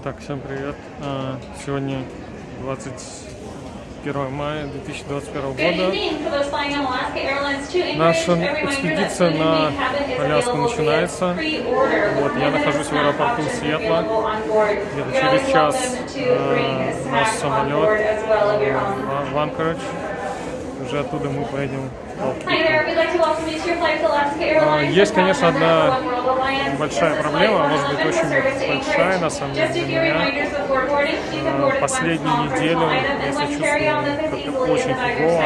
Так, всем привет. Сегодня 21 мая 2021 года. Наша экспедиция на Аляску начинается. Вот, я нахожусь в аэропорту Сиэтла. Где-то через час у нас самолет в Анкоридж. Уже оттуда мы поедем. Есть, конечно, одна большая проблема, может быть, очень большая, на самом деле, для меня. Последнюю неделю я себя чувствую как-то очень фигово.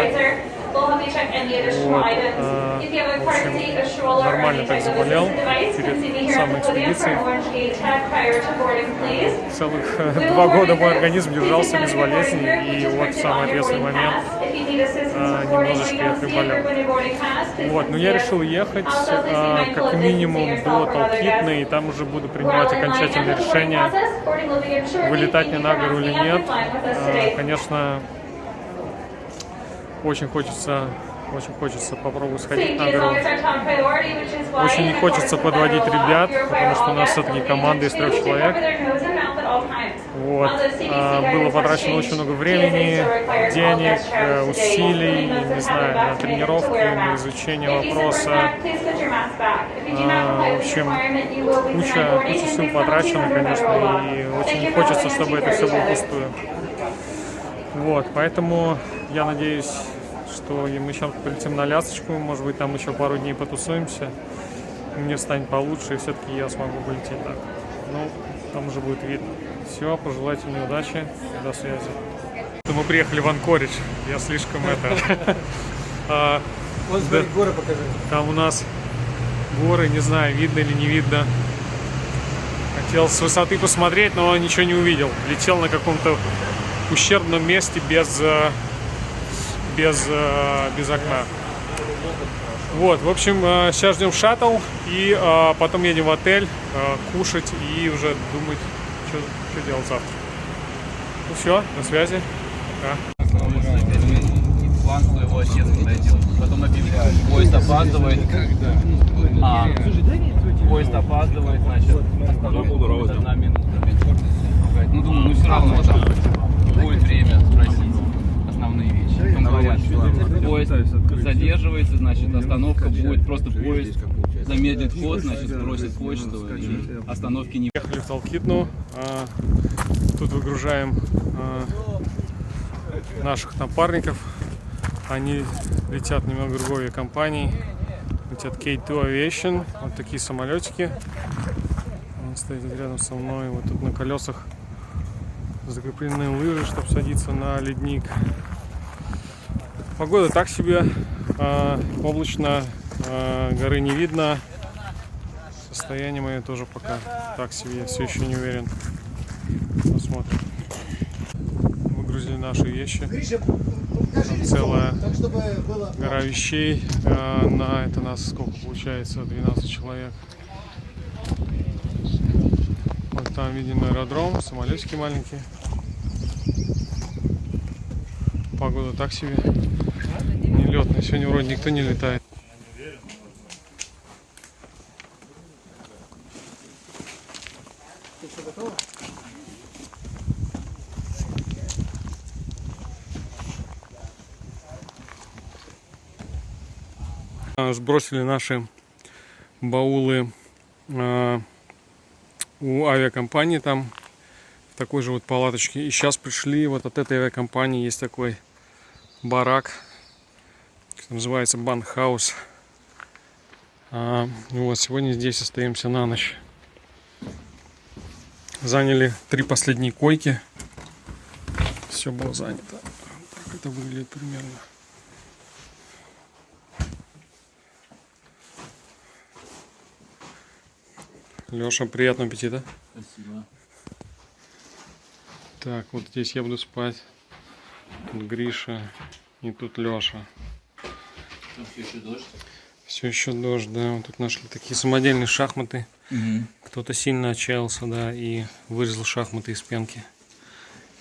Вот, в общем, нормально так заболел перед самой экспедицией. Целых 2 года мой организм держался без болезней, и вот в самый ответственный момент немножечко я приболел. Вот, но я решил ехать как минимум до Талкитны, и там уже буду принимать окончательное решение, вылетать мне на гору или нет. Конечно, очень хочется попробовать сходить на гору. Очень не хочется подводить ребят, потому что у нас все-таки команда из 3 человек. Вот. Было потрачено очень много времени, денег, усилий, не знаю, на тренировку, на изучение вопроса. В общем, куча сил потрачено, конечно, и очень не хочется, чтобы это все было пустую. Вот, поэтому я надеюсь, что мы сейчас полетим на Лясочку, может быть, там еще пару дней потусуемся, мне станет получше, и все-таки я смогу полететь так. Ну, там уже будет видно. Все, пожелайте мне удачи, до связи. Мы приехали в Анкоридж, я слишком горы покажи. Там у нас горы, не знаю, видно или не видно. Хотел с высоты посмотреть, но ничего не увидел. Летел на каком-то ущербном месте без окна. Вот, в общем, сейчас ждем шаттл и потом едем в отель кушать и уже думать, что делать завтра. Ну все, на связи. Пока. План, что его отец найдет. Потом объявляют, поезд опаздывает. Поезд опаздывает, значит, остановка 1 минута. Ну, думаю, все равно там будет время спросить основные вещи. Потом говорят, поезд задерживается, значит, остановка будет, просто поезд замедлит ход, значит, сбросит почту, и остановки не... Ехали в Талкитну, тут выгружаем наших напарников. Они летят немного другой авиакомпании, летят K2 Aviation, вот такие самолетики. Он стоит рядом со мной, вот тут на колесах закреплены лыжи, чтобы садиться на ледник. Погода так себе, облачно, горы не видно. Состояние мое тоже пока так себе, я все еще не уверен. Посмотрим. Выгрузили наши вещи. Там целая гора вещей. На это нас сколько получается? 12 человек. Вот там виден аэродром, самолетики маленькие. Погода так себе. Нелетная. Сегодня вроде никто не летает. Ты все готово? Сбросили наши баулы у авиакомпании там в такой же вот палаточке. И сейчас пришли вот от этой авиакомпании, есть такой барак, называется Банхаус. Вот сегодня здесь остаемся на ночь. Заняли 3 последние койки. Все было занято. Так это выглядит примерно. Леша, приятного аппетита. Спасибо. Так, вот здесь я буду спать. Тут Гриша и тут Леша. Там все еще дождь. Все еще дождь, да. Вот тут нашли такие самодельные шахматы. Кто-то сильно отчаялся, да, и вырезал шахматы из пенки.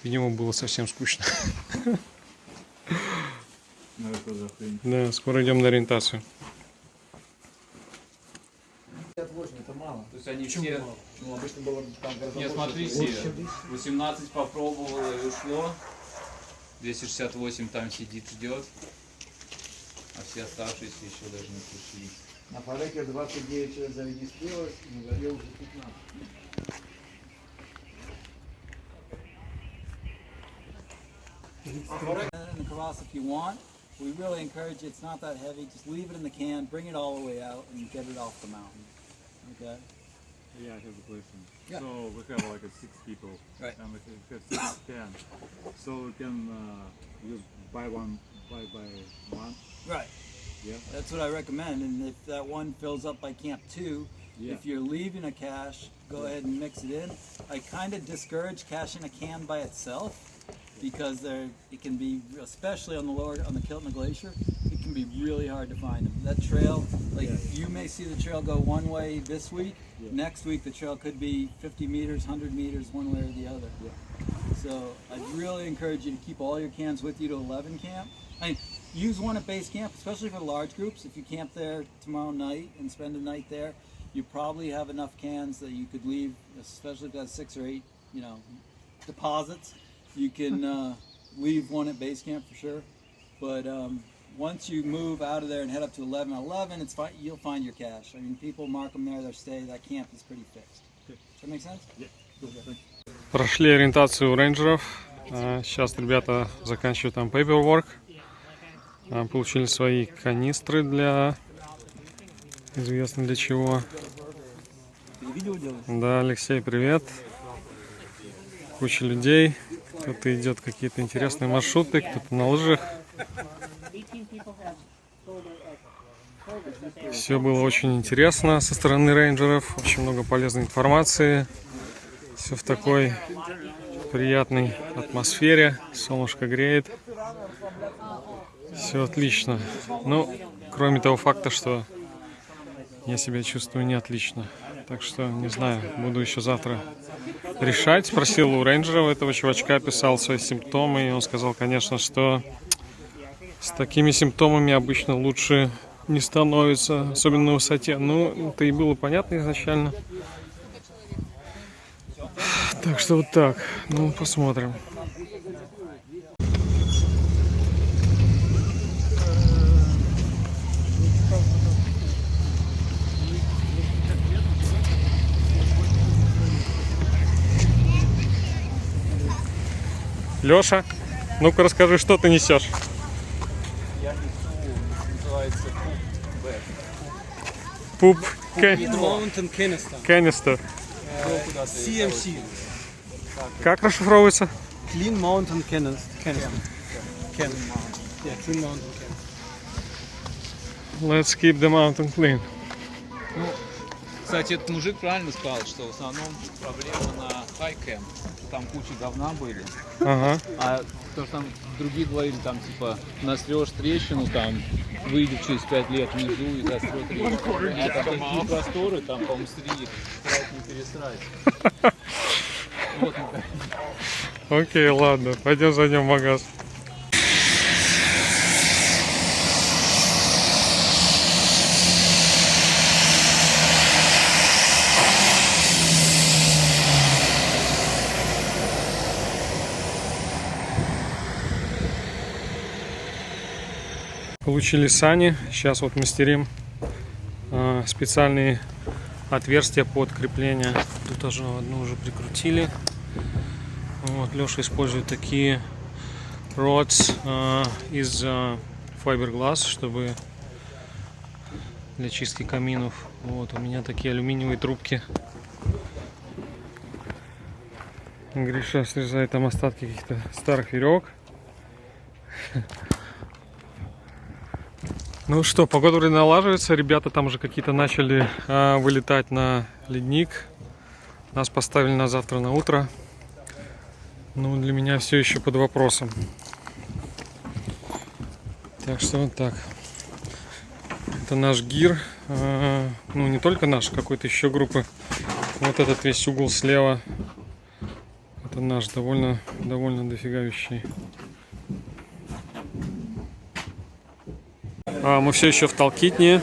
Видимо, было совсем скучно. Да, скоро идем на ориентацию. 58 это мало. То есть они Почему все мало? Ну, обычно было там гораздо Нет, смотрите, 18 попробовало и ушло. 268 там сидит, ждет. А все оставшиеся еще даже не пришли. На Фореке 29 человек зарегистрировалось, на Горе уже 15. In the kvass if you want. We really encourage you, it's not that heavy, just leave it in the can, bring it all the way out and get it off the mountain. Okay? Yeah, I have a question. Yeah. So we have like 6 people, Right. and we have 6 cans. So we can use by one. Right. Yeah. That's what I recommend. And if that one fills up by camp 2, Yeah. if you're leaving a cache, go ahead and mix it in. I kind of discourage caching a can by itself because it can be, especially on the Kiltna Glacier, it can be really hard to find them. That trail, like you may see the trail go one way this week. Yeah. Next week the trail could be 50 meters, 100 meters, one way or the other. Yeah. So I'd really encourage you to keep all your cans with you to 11 camp. I mean, use one at base camp, especially for large groups. If you camp there tomorrow night and spend a night there, you probably have enough cans that you could leave, especially if that's 6 or 8, deposits. You can leave one at base camp for sure. But once you move out of there and head up to 11, it's fine. You'll find your cache. I mean, people mark them there, their stay. That camp is pretty fixed. Does that make sense? Yeah. Прошли ориентацию у рейнджеров. Сейчас ребята заканчивают там paperwork. Получили свои канистры для... Известно для чего. Видео делаешь? Да, Алексей, привет. Куча людей. Кто-то идет какие-то интересные маршруты, кто-то на лыжах. Все было очень интересно со стороны рейнджеров. Очень много полезной информации. Все в такой приятной атмосфере. Солнышко греет. Все отлично. Ну, кроме того факта, что я себя чувствую не отлично. Так что, не знаю, буду еще завтра решать. Спросил у рейнджера, этого чувачка, писал свои симптомы. И он сказал, конечно, что с такими симптомами обычно лучше не становится, особенно на высоте. Ну, это и было понятно изначально. Так что вот так. Ну, посмотрим. Леша, ну-ка расскажи, что ты несешь? Я несу, называется Пуп Mountain Canister. канистер. CMC. Как расшифровывается? Clean Mountain Canister. Yeah, Clean Mountain Canister. Let's keep the mountain clean. Ну, кстати, этот мужик правильно сказал, что в основном проблема на хайкэм. Там куча говна были. Ага. А то, что там другие говорили, там типа настрешь трещину, там выйдет через 5 лет внизу и застрет трещину. А там такие просторы, там, по-моему, среди срать не пересрать. Вот, Окей, ладно, пойдем зайдем в магаз. Получили сани. Сейчас вот мастерим специальные отверстия под крепление. Тут тоже одну уже прикрутили. Вот, Леша использует такие rods из fiberglass, чтобы для чистки каминов. Вот, у меня такие алюминиевые трубки. Гриша срезает там остатки каких-то старых веревок. Ну что, погода вроде налаживается. Ребята там уже какие-то начали вылетать на ледник. Нас поставили на завтра на утро. Ну, для меня все еще под вопросом. Так что вот так. Это наш гир. Ну, не только наш, какой-то еще группы. Вот этот весь угол слева. Это наш довольно дофига вещей. Мы все еще в Талкитне.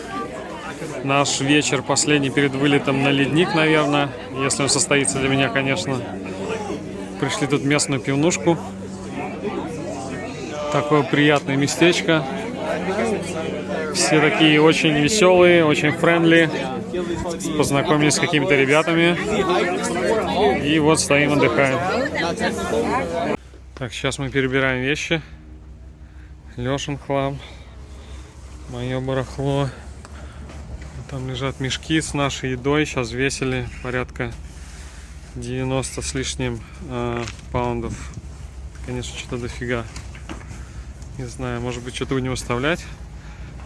Наш вечер последний перед вылетом на ледник, наверное, если он состоится для меня, конечно. Пришли тут в местную пивнушку. Такое приятное местечко. Все такие очень веселые, очень френдли. Познакомились с какими-то ребятами. И вот стоим, отдыхаем. Так, сейчас мы перебираем вещи. Лешин хлам. Мое барахло. Там лежат мешки с нашей едой. Сейчас весили порядка 90 с лишним паундов. Конечно, что-то дофига. Не знаю, может быть, что-то будем оставлять.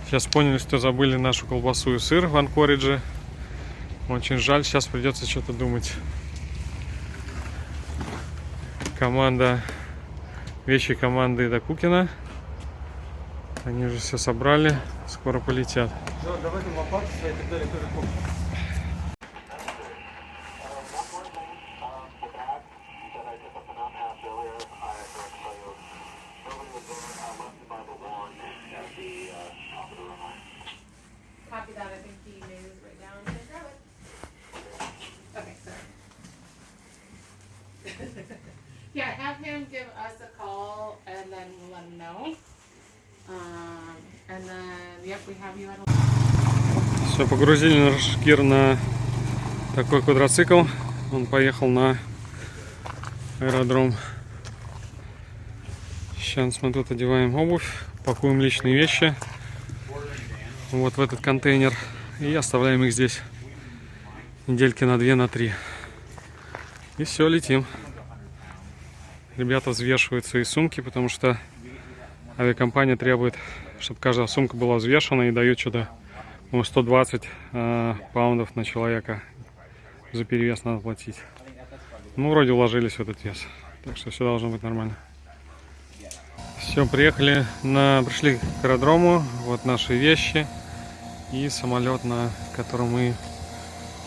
Сейчас поняли, что забыли нашу колбасу и сыр в Анкоридже. Очень жаль, сейчас придется что-то думать. Команда, вещи команды Докукина. Они уже все собрали, скоро полетят. Copy that. I think he made his way down. Can I grab it? Okay, sorry. Yeah, have him give us a call and then we'll let him know. And then, yep, we have you at Все, погрузили наш Кир на такой квадроцикл. Он поехал на аэродром. Сейчас мы тут одеваем обувь, пакуем личные вещи вот в этот контейнер и оставляем их здесь недельки на 2, на 3. И все, летим. Ребята взвешивают свои сумки, потому что авиакомпания требует, чтобы каждая сумка была взвешена, и дают что-то 120 паундов на человека. За перевес надо платить. Ну, вроде уложились в этот вес. Так что все должно быть нормально. Все, пришли к аэродрому. Вот наши вещи. И самолет, на котором мы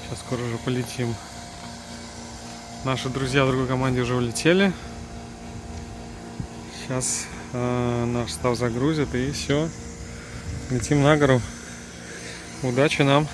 сейчас скоро уже полетим. Наши друзья в другой команде уже улетели. Сейчас наш став загрузит, и все. Летим на гору. Удачи нам!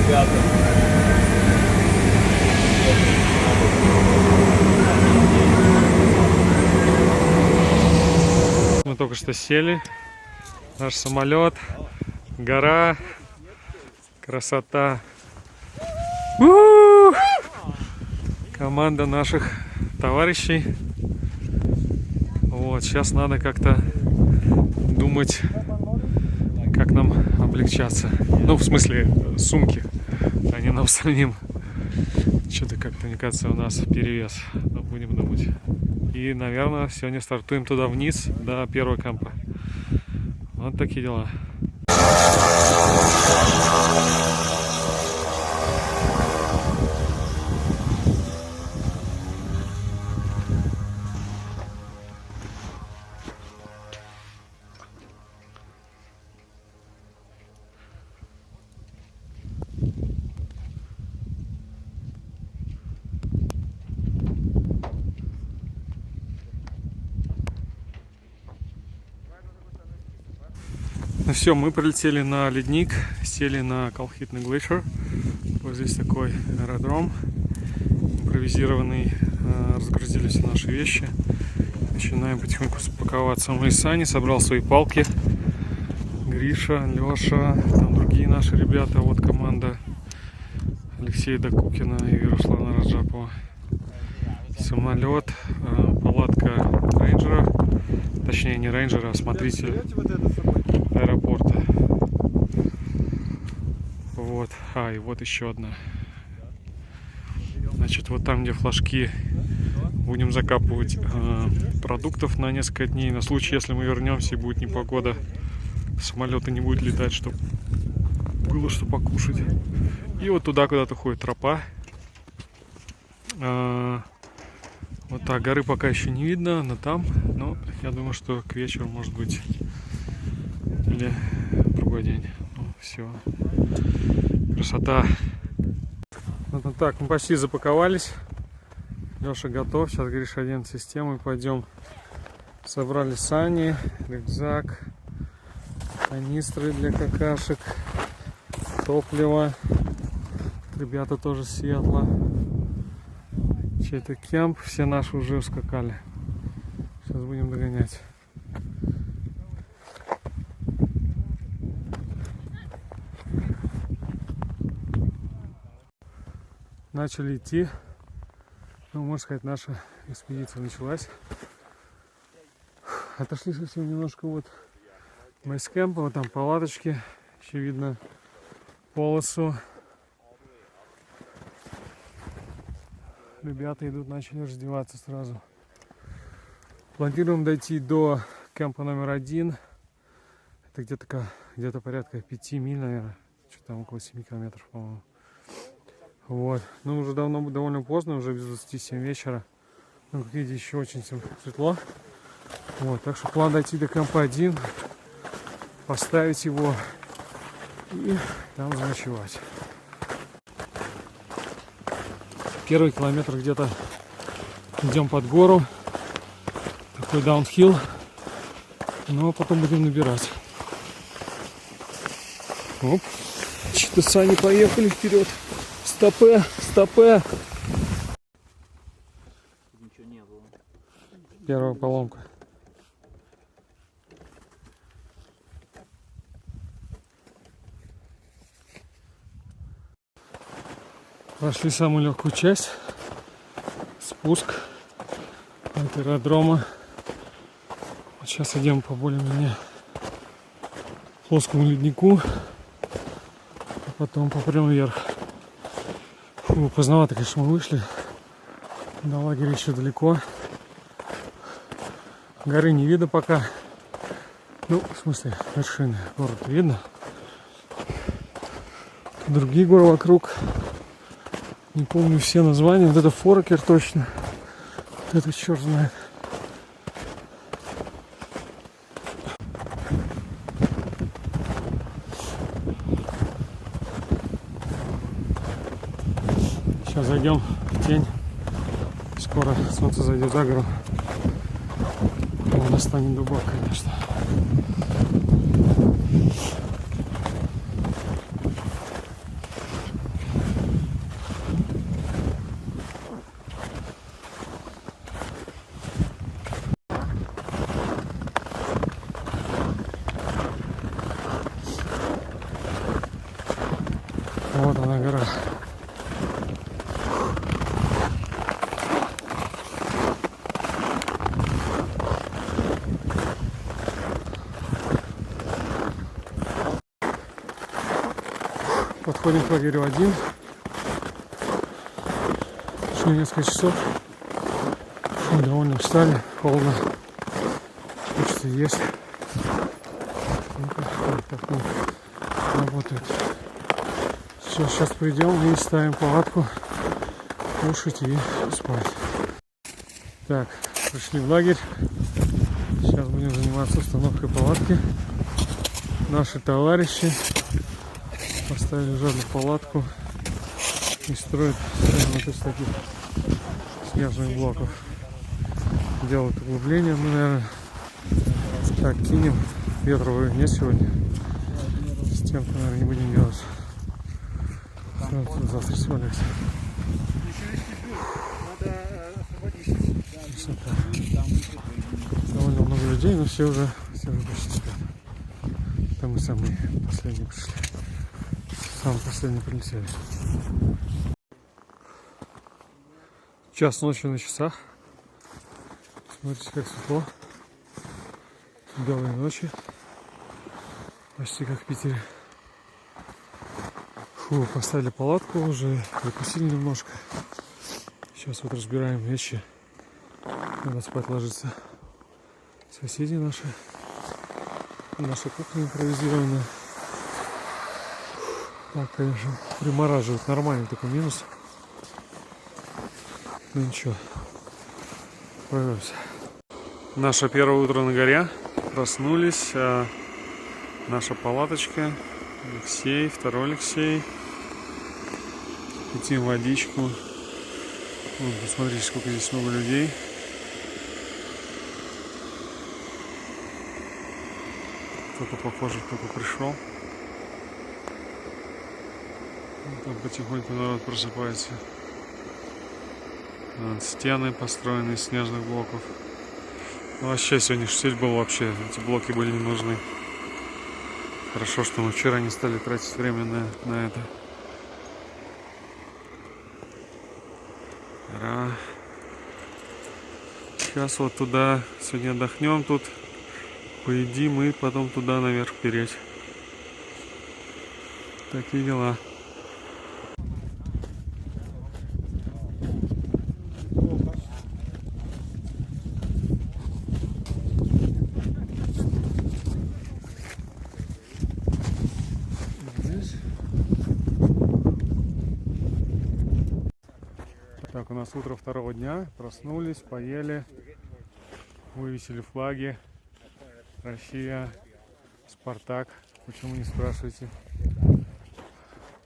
ребята. мы только что сели. Наш самолет, гора, красота. У-у-у! Команда наших товарищей. Вот, сейчас надо как-то думать, как нам облегчаться. Ну, в смысле, сумки, а не нам самим. Что-то как-то, мне кажется, у нас перевес. Но будем думать. И, наверное, сегодня стартуем туда вниз, до первого кемпа. Вот такие дела. Ну все, мы прилетели на ледник, сели на Колхидный Glacier. Вот здесь такой аэродром импровизированный. Разгрузили все наши вещи. Начинаем потихоньку спаковаться. Мы из Сани, собрал свои палки. Гриша, Леша, там другие наши ребята. Вот команда Алексея Докукина и Руслана Раджапова. Самолет, палатка рейнджера. Точнее, не рейнджера, а смотритель аэропорта. Вот. И вот еще одна. Значит, вот там, где флажки, будем закапывать продуктов на несколько дней. На случай, если мы вернемся и будет непогода, самолеты не будет летать, чтобы было что покушать. И вот туда куда-то ходит тропа. Вот так, горы пока еще не видно, но там, но я думаю, что к вечеру, может быть, или другой день. Ну, все. Красота. Вот так, мы почти запаковались. Леша готов. Сейчас Гриша оденет систему и пойдем. Собрали сани, рюкзак, канистры для какашек, топливо. Ребята тоже с Сиэтла. Чей-то кемп, все наши уже ускакали. Сейчас будем догонять. Начали идти. Ну, можно сказать, наша экспедиция началась. Отошли совсем немножко вот бейскэмпа, вот там палаточки. Еще видно полосу. Ребята идут, начали раздеваться сразу. Планируем дойти до кемпа номер 1. Это где-то порядка 5 миль, наверное. Что-то там около 7 километров, по-моему. Вот. Ну, уже довольно поздно, уже без 27 вечера. Ну, как видите, еще очень светло. Вот. Так что план дойти до кемпа 1, поставить его и там заночевать. Первый километр где-то идем под гору, такой даунхилл, но потом будем набирать. Оп, что-то сани поехали вперед. Стопе, стопе. Ничего не было. Первая поломка. Прошли самую легкую часть. Спуск от аэродрома. Вот сейчас идем по более-менее плоскому леднику. А потом попрем вверх. Фу, поздновато, конечно, мы вышли. До лагеря еще далеко. Горы не видно пока. Ну, в смысле, вершины. Город видно. Другие горы вокруг. Не помню все названия. Вот это Форекер точно. Вот это черт знает. Сейчас зайдем в тень. Скоро солнце зайдет за гору. Он станет дубак, конечно. Вот она гора. Подходим к лагерю 1. Еще несколько часов. Мы довольно устали, холодно. Хочется есть. Как он работает. Сейчас придем и ставим палатку, кушать и спать. Так, пришли в лагерь. Сейчас будем заниматься установкой палатки. Наши товарищи поставили уже одну палатку и строят вот из таких снежных блоков. Делают углубление. Мы, наверное, так кинем. Ветровую нет сегодня. Стенку, наверное, не будем делать. Все, завтра свалится. Довольно много людей, но все уже почти спят. Там мы самые последние пришли. Самые последние прилетели. Час ночи на часах. Смотрите, как светло. Белые ночи. Почти как в Питере. Фу, поставили палатку уже, прикусили немножко. Сейчас вот разбираем вещи. Надо спать ложиться. Соседи наши. Наша кухня импровизированная. Так, конечно, примораживает. Нормальный такой минус. Ну ничего. Справимся. Наше первое утро на горе. Проснулись. Наша палаточка. Алексей, второй Алексей. Хотим водичку. Вот, посмотрите, сколько здесь много людей. Кто-то, похоже, только пришел. Там потихоньку народ просыпается. Вот, стены построены из снежных блоков. Ну, вообще сегодня штиль был вообще. Эти блоки были не нужны. Хорошо, что мы вчера не стали тратить время на это. Сейчас вот туда сегодня отдохнем тут, поедим и потом туда наверх переть. Такие дела. Так, у нас утро второго дня. Проснулись, поели, вывесили флаги. Россия, Спартак. Почему не спрашиваете?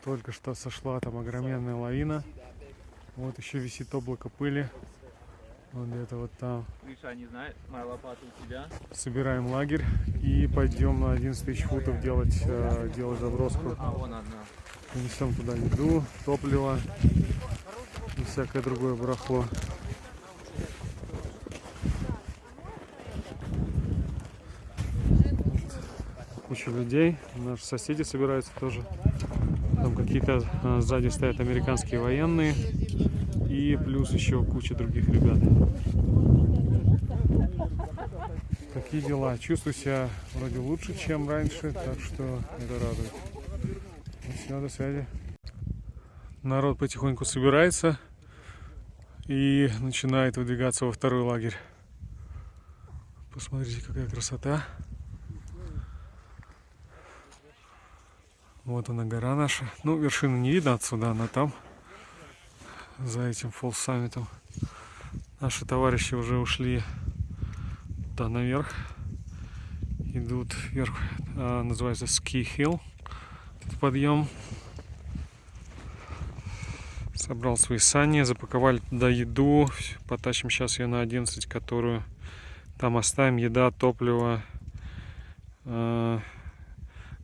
Только что сошла там огроменная лавина. Вот еще висит облако пыли. Вот где-то вот там. Гриша, не знаю, моя лопата у тебя. Собираем лагерь и пойдем на 11 тысяч футов делать заброску. А, вон одна. Несем туда еду, топливо и всякое другое барахло. Куча людей. Наши соседи собираются тоже. Там какие-то сзади стоят американские военные. И плюс еще куча других ребят. Такие дела. Чувствую себя вроде лучше, чем раньше. Так что это радует. Ну, все, до связи. Народ потихоньку собирается. И начинает выдвигаться во второй лагерь. Посмотрите, какая красота. Вот она, гора наша. Ну, вершину не видно отсюда, она там, за этим фолл-саммитом. Наши товарищи уже ушли туда наверх. Идут вверх, называется Ski Hill. Подъем. Собрал свои сани, запаковали туда еду. Потащим сейчас ее на 11, которую там оставим. Еда, топливо,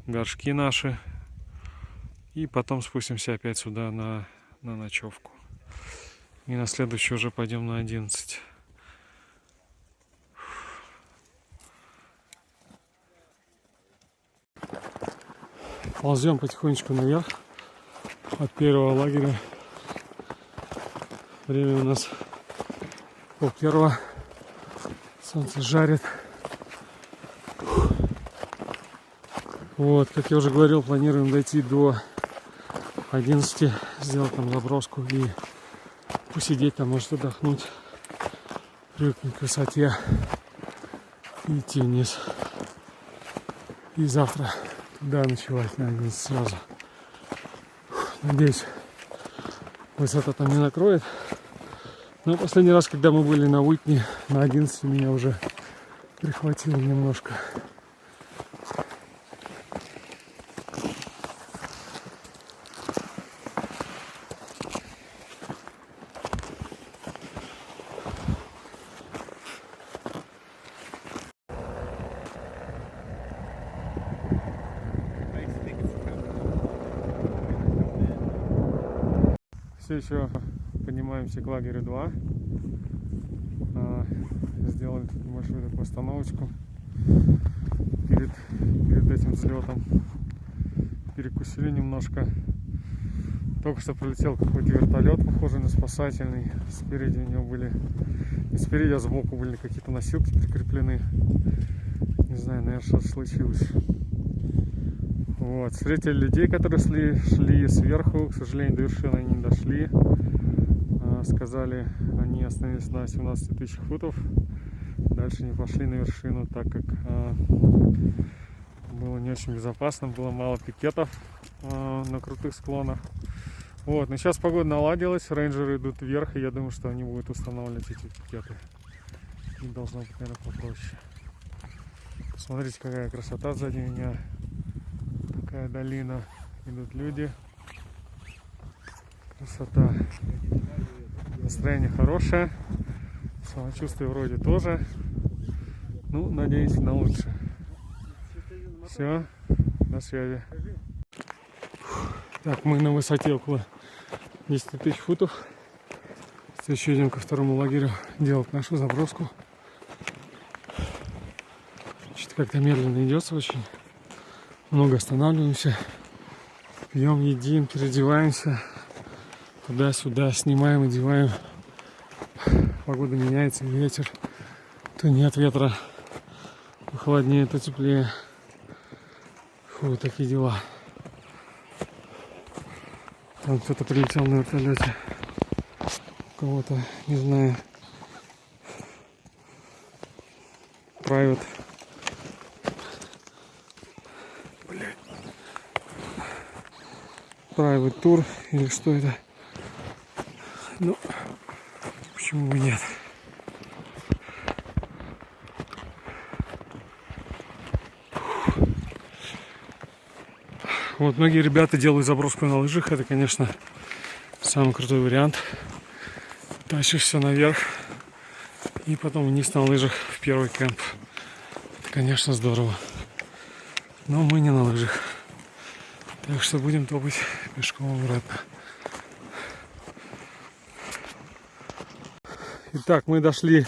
горшки наши. И потом спустимся опять сюда на ночевку. И на следующий уже пойдем на 11. Ползем потихонечку наверх. от первого лагеря. Время у нас 12:30. Солнце жарит. Вот, как я уже говорил, планируем дойти до 11, сделать там заброску и посидеть там, может отдохнуть, привыкнуть к высоте и идти вниз. И завтра туда ночевать на 11 сразу. Надеюсь, высота там не накроет. Но последний раз, когда мы были на Уитни, на 11 меня уже прихватило немножко. Все еще поднимаемся к лагерю 2. Сделали тут небольшую такую остановочку перед этим взлетом. Перекусили немножко. Только что пролетел какой-то вертолет, похожий на спасательный. Спереди у него были, не спереди, а сбоку были какие-то носилки прикреплены. Не знаю, наверное, что-то случилось. Вот. Встретили людей, которые шли сверху. К сожалению, до вершины они не дошли. Сказали, они остановились на 17 000 футов. Дальше не пошли на вершину, так как было не очень безопасно. Было мало пикетов на крутых склонах. Вот. Но сейчас погода наладилась. Рейнджеры идут вверх. И я думаю, что они будут устанавливать эти пикеты. И должно быть, наверное, попроще. Смотрите, какая красота сзади меня. Такая долина, идут люди, красота, настроение хорошее, самочувствие вроде тоже, ну, надеюсь на лучшее. Все, до связи. Так, мы на высоте около 10 000 футов. Сейчас еще идем ко второму лагерю делать нашу заброску. Что-то как-то медленно идется очень. Много останавливаемся, пьем, едим, переодеваемся, туда-сюда, снимаем, одеваем. Погода меняется, ветер, то нет ветра, то холоднее, то теплее. Фу, такие дела. Там кто-то прилетел на вертолете, у кого-то, не знаю, private. Private тур или что это? Ну, почему бы нет? Вот многие ребята делают заброску на лыжах. Это, конечно, самый крутой вариант. Тащишься наверх и потом вниз на лыжах в первый кемп. Это, конечно, здорово. Но мы не на лыжах. Так что будем топать пешком обратно. Итак, мы дошли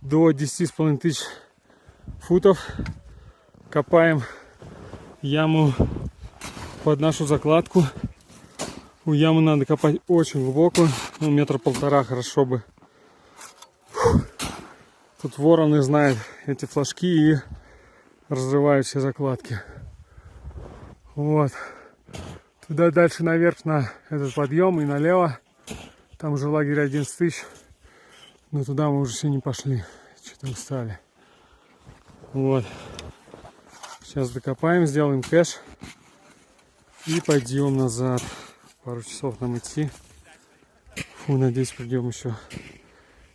до 10 500 футов. Копаем яму под нашу закладку. У ямы надо копать очень глубоко. Ну, 1,5 метра хорошо бы. Тут вороны знают эти флажки и разрывают все закладки. Вот. Туда дальше наверх на этот подъем и налево. Там уже лагерь 11 000. Но туда мы уже все не пошли. Что-то устали. Вот. Сейчас докопаем, сделаем кэш. И пойдем назад. Пару часов нам идти. Фу, надеюсь, придем еще.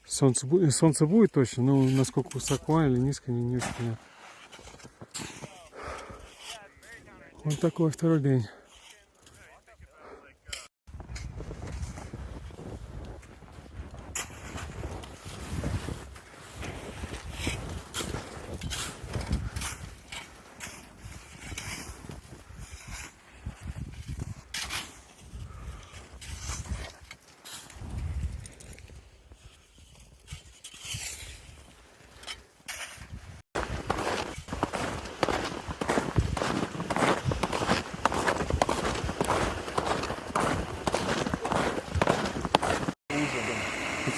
Солнце будет точно, но насколько высоко или низко, не очень понятно. Вот такой второй день.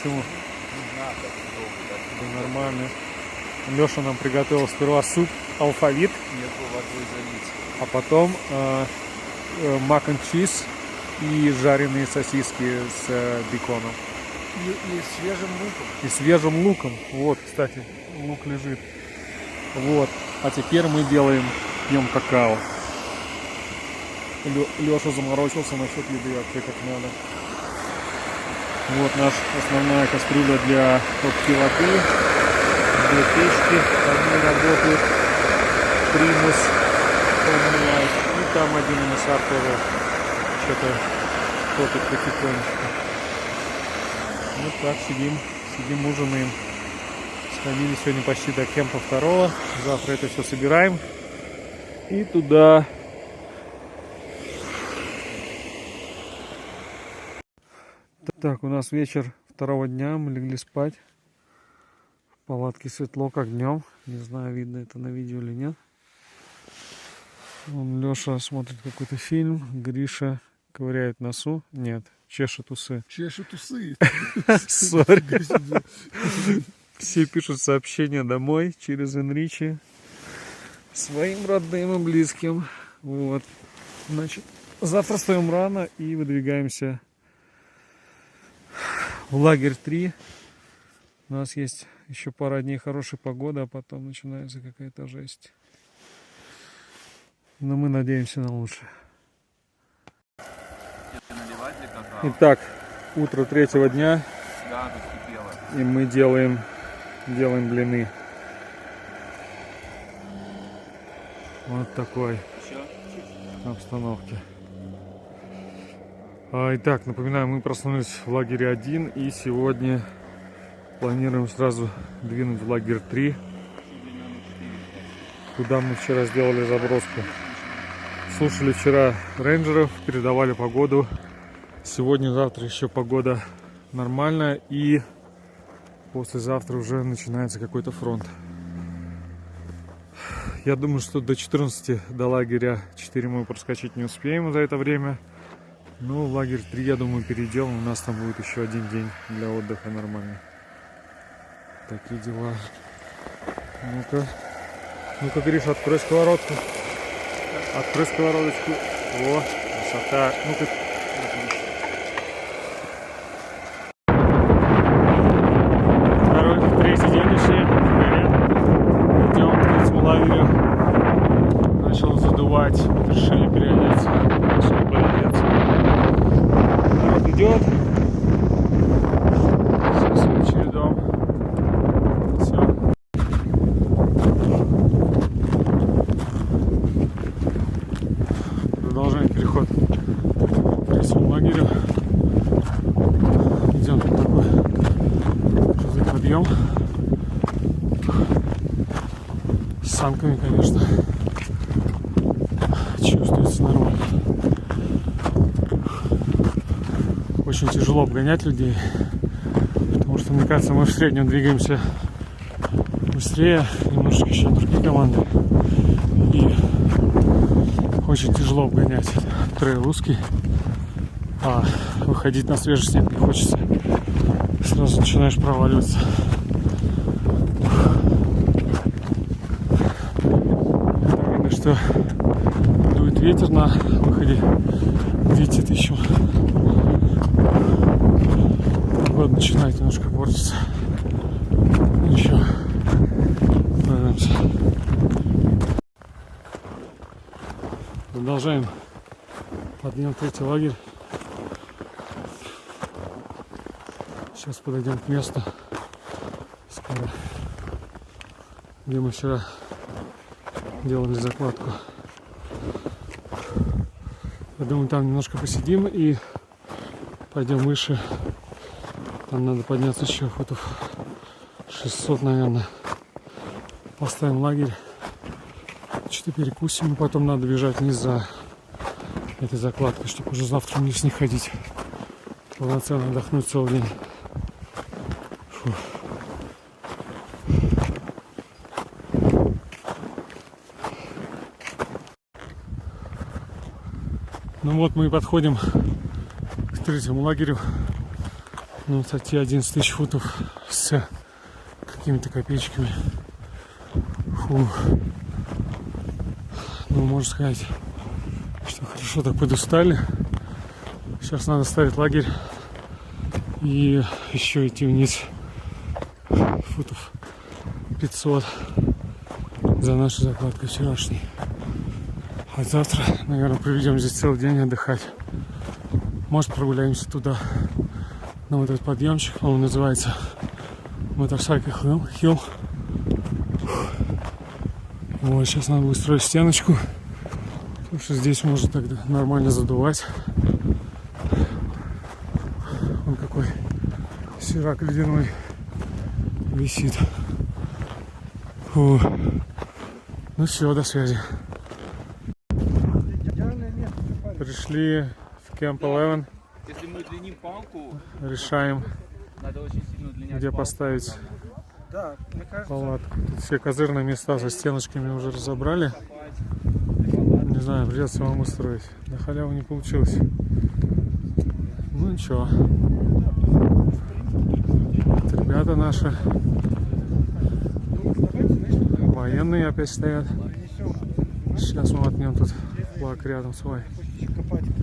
Почему? Да нормально. Леша нам приготовил сперва суп алфавит, а потом мак н чиз и жареные сосиски с беконом. И свежим луком. И свежим луком. Вот, кстати, лук лежит. Вот. А теперь мы пьем какао. Леша заморочился насчет еды вообще как надо. Вот наша основная кастрюля для топки воды. Две печки, одни работают, примус, и там один эмиссар тоже что-то топит потихонечку. Вот так сидим, ужинаем. Сходили сегодня почти до кемпа 2-го. Завтра это все собираем и туда. Так, у нас вечер 2-го дня, мы легли спать. В палатке светло, как днем. Не знаю, видно это на видео или нет. Вон Леша смотрит какой-то фильм, Гриша ковыряет носу. Нет, чешет усы. Чешет усы. Сори. Все пишут сообщения домой через Энричи своим родным и близким. Вот. Значит, завтра встаем рано и выдвигаемся в лагерь 3. У нас есть еще пара дней хорошей погоды, а потом начинается какая-то жесть. Но мы надеемся на лучшее. Итак, утро 3-го дня. И мы делаем блины. Вот такой обстановке. Итак, напоминаю, мы проснулись в лагере 1 и сегодня планируем сразу двинуть в лагерь 3, куда мы вчера сделали заброску. Слушали вчера рейнджеров, передавали погоду. Сегодня-завтра еще погода нормальная, и послезавтра уже начинается какой-то фронт. Я думаю, что до 14 до лагеря 4 мы проскочить не успеем за это время. Ну, лагерь 3, я думаю, перейдем. У нас там будет еще один день для отдыха нормальный. Такие дела. Ну-ка, Гриша, открой сковородку. Открой сковородочку. О, красота. Ну-ка. Третий день еще. Идем к третьему лагерю. Начал задувать. Решили переодеться. Решили переодеться. Народ идет. Все своим чередом. Все. Продолжаем переход к третьему лагерю. Идем тут такой подъем. С санками, конечно. Чувствуется нормально. Очень тяжело обгонять людей, потому что, мне кажется, мы в среднем двигаемся быстрее, немножко еще другие команды, и очень тяжело обгонять. Трейл узкий, а выходить на свежий снег не хочется, сразу начинаешь проваливаться. Видно, что дует ветер на выходе, видите, это еще погода начинает немножко портиться. Еще справимся. Продолжаем подъем в третий лагерь. Сейчас подойдем к месту, скоро, где мы вчера делали закладку. Я думаю, там немножко посидим и пойдем выше. Там надо подняться еще футов 600, наверное. Поставим лагерь, что-то перекусим, и потом надо бежать вниз за этой закладкой, чтобы уже завтра вниз не ходить. Полноценно отдохнуть целый день. Фу. Ну вот мы и подходим к третьему лагерю. на высоте 11 тысяч футов с какими-то копеечками. Фу. Ну, можно сказать, что хорошо так подустали. Сейчас надо ставить лагерь и еще идти вниз футов 500 за нашей закладкой вчерашней. А завтра, наверное, проведем здесь целый день отдыхать. Может, прогуляемся туда, на вот этот подъемчик. Он называется Motorcycle Hill. Вот, сейчас надо будет строить стеночку, потому что здесь может тогда нормально задувать. Он какой сирак ледяной висит. Фу. Ну все, до связи. Пришли в Camp 11. Если мы удлиним палку, Решаем, надо очень сильно удлинять где палку. поставить Да, мне кажется, палатку. Тут все козырные места со стеночками уже разобрали. Не знаю, придется вам устроить. На халяву не получилось. Ну ничего. Вот ребята наши. Военные опять стоят. Сейчас мы воткнем тут флаг рядом свой. копать там,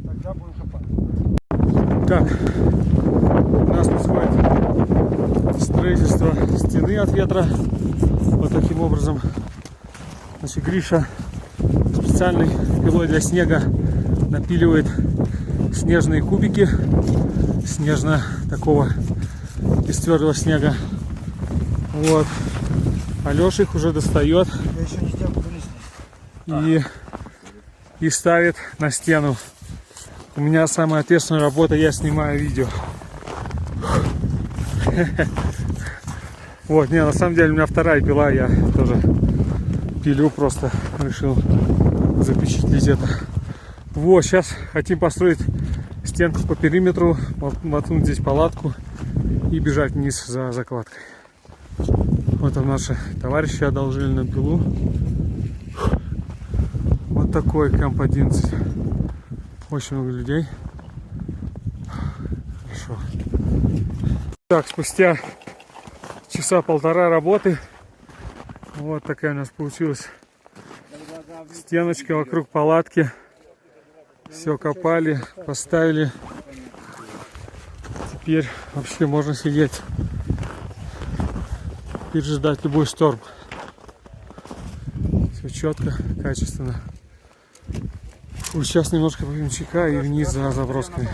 тогда будем копать. Так, у нас происходит строительство стены от ветра. Вот таким образом. Значит, Гриша специальной пилой для снега напиливает снежные кубики. Снежно такого из твердого снега. Вот. Алеша их уже достает Я еще не сделал, буду лишний. и ставит на стену. У меня самая ответственная работа, я снимаю видео. Вот, не, на самом деле у меня вторая пила, я тоже пилю, просто решил запечатлеть это. Вот, сейчас хотим построить стенку по периметру, воткнуть здесь палатку и бежать вниз за закладкой. Вот там наши товарищи одолжили на пилу. Вот такой Camp 11. Очень много людей. Хорошо. Так, спустя часа полтора работы, вот такая у нас получилась стеночка вокруг палатки. Все копали, поставили. Теперь вообще можно сидеть и ждать любой шторм. Все четко, качественно. Фу, сейчас немножко попьем чайка и вниз за забросками.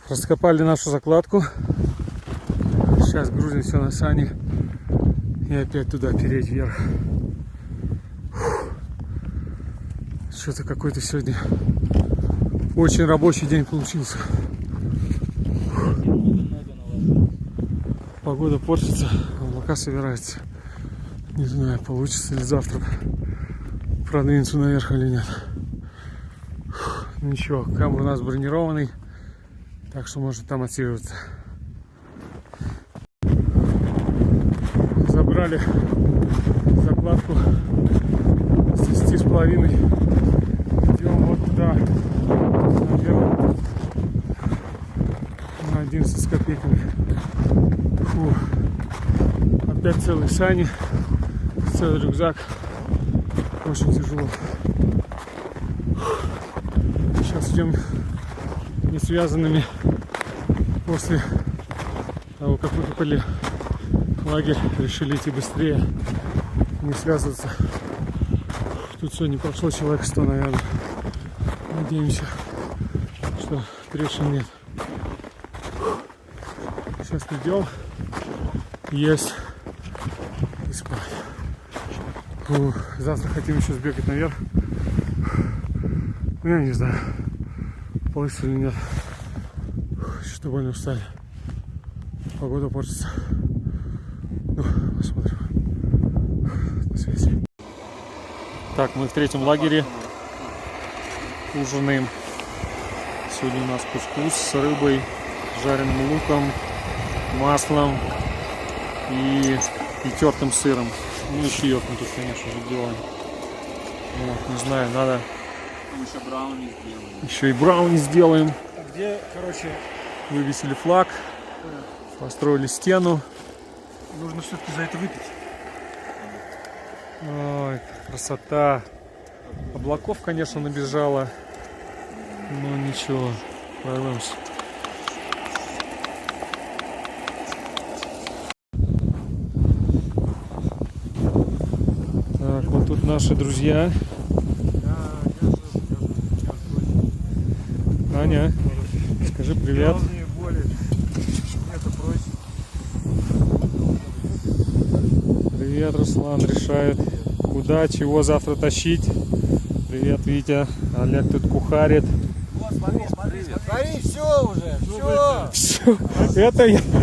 Раскопали нашу закладку. Сейчас грузим все на сани и опять туда переть вверх. Что-то какой-то сегодня очень рабочий день получился. Погода портится, облака собираются. Не знаю, получится ли завтра продвинуться наверх или нет. Ничего, камбр у нас бронированный, так что может там отсиживаться. Забрали закладку с 10,5. Идем вот туда, наверх, на 11 с копейками. Фу. Опять целые сани, целый рюкзак. Очень тяжело. Сейчас идем не связанными. После того, как выкопали лагерь, решили идти быстрее, не связываться. Тут сегодня прошло человек 100, наверное. Надеемся, что трещин нет. Сейчас идем есть и спать. Фу, завтра хотим еще сбегать наверх. Ну, я не знаю, получится или нет. Что-то больно устали. Погода портится. Ну, посмотрим. До связи. Так, мы в третьем лагере. Ужинаем. Сегодня у нас кускус с рыбой, жареным луком, маслом и тертым сыром. Ну, еще йогурт тут, конечно же, делаем. Вот, не знаю, надо Еще брауни сделаем. еще и брауни сделаем. Где, короче, Вывесили флаг, построили стену. нужно все-таки за это выпить. Ой, красота. Облаков, конечно, набежало. Но ничего, прорвемся. Так, вот тут наши друзья. Аня, скажи привет. Головные боли. Это просит. Привет, Руслан решает, куда, чего завтра тащить. Привет, Витя. Олег тут кухарит. Смотри, все уже, все. Все,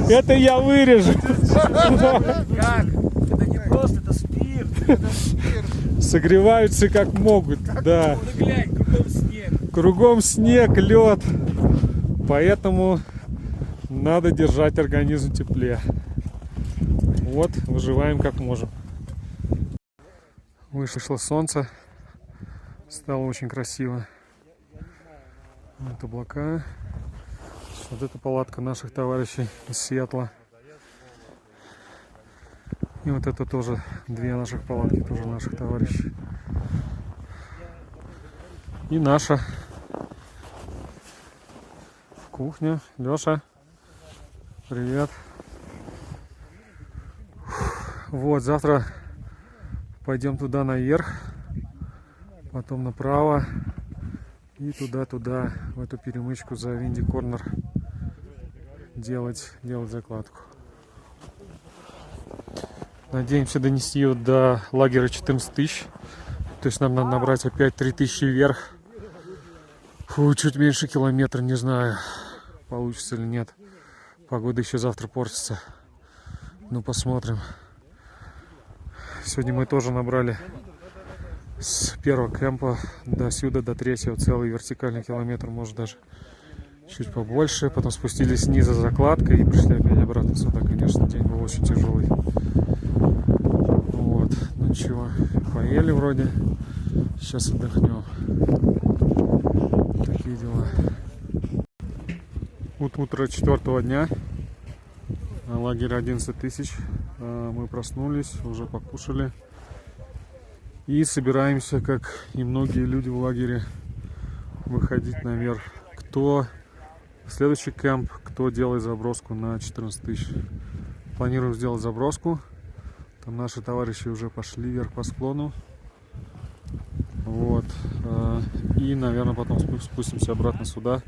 это я вырежу. Как? Это не просто, это спирт. Это спирт. Согреваются как могут, да. Ну глянь, кругом снег. Кругом снег, лед. Поэтому надо держать организм в тепле. Вот, выживаем как можем. Вышло солнце. Стало очень красиво. Вот облака. Вот эта палатка наших товарищей из Сиэтла. И вот это тоже две наших палатки, тоже наших товарищей. И наша кухня. Леша, привет. Вот, завтра пойдем туда наверх, потом направо и туда, в эту перемычку за Винди Корнер делать закладку. Надеемся донести ее до лагеря 14 тысяч. То есть нам надо набрать опять 3000 вверх. Фу, чуть меньше километра, не знаю, получится или нет. Погода еще завтра портится. Ну, посмотрим. Сегодня мы тоже набрали с первого кемпа до сюда, до третьего, целый вертикальный километр, может даже чуть побольше. Потом спустились снизу за закладкой и пришли опять обратно сюда. Конечно, день был очень тяжелый. Вот, ну ничего, поели вроде. Сейчас отдохнем. Такие дела. Утро 4-го дня. Лагерь 11 тысяч. Мы проснулись, уже покушали. И собираемся, как и многие люди в лагере, выходить наверх. Кто в следующий кемп, кто делает заброску на 14 тысяч. Планируем сделать заброску. Там наши товарищи уже пошли вверх по склону. Вот. И, наверное, потом спустимся обратно сюда.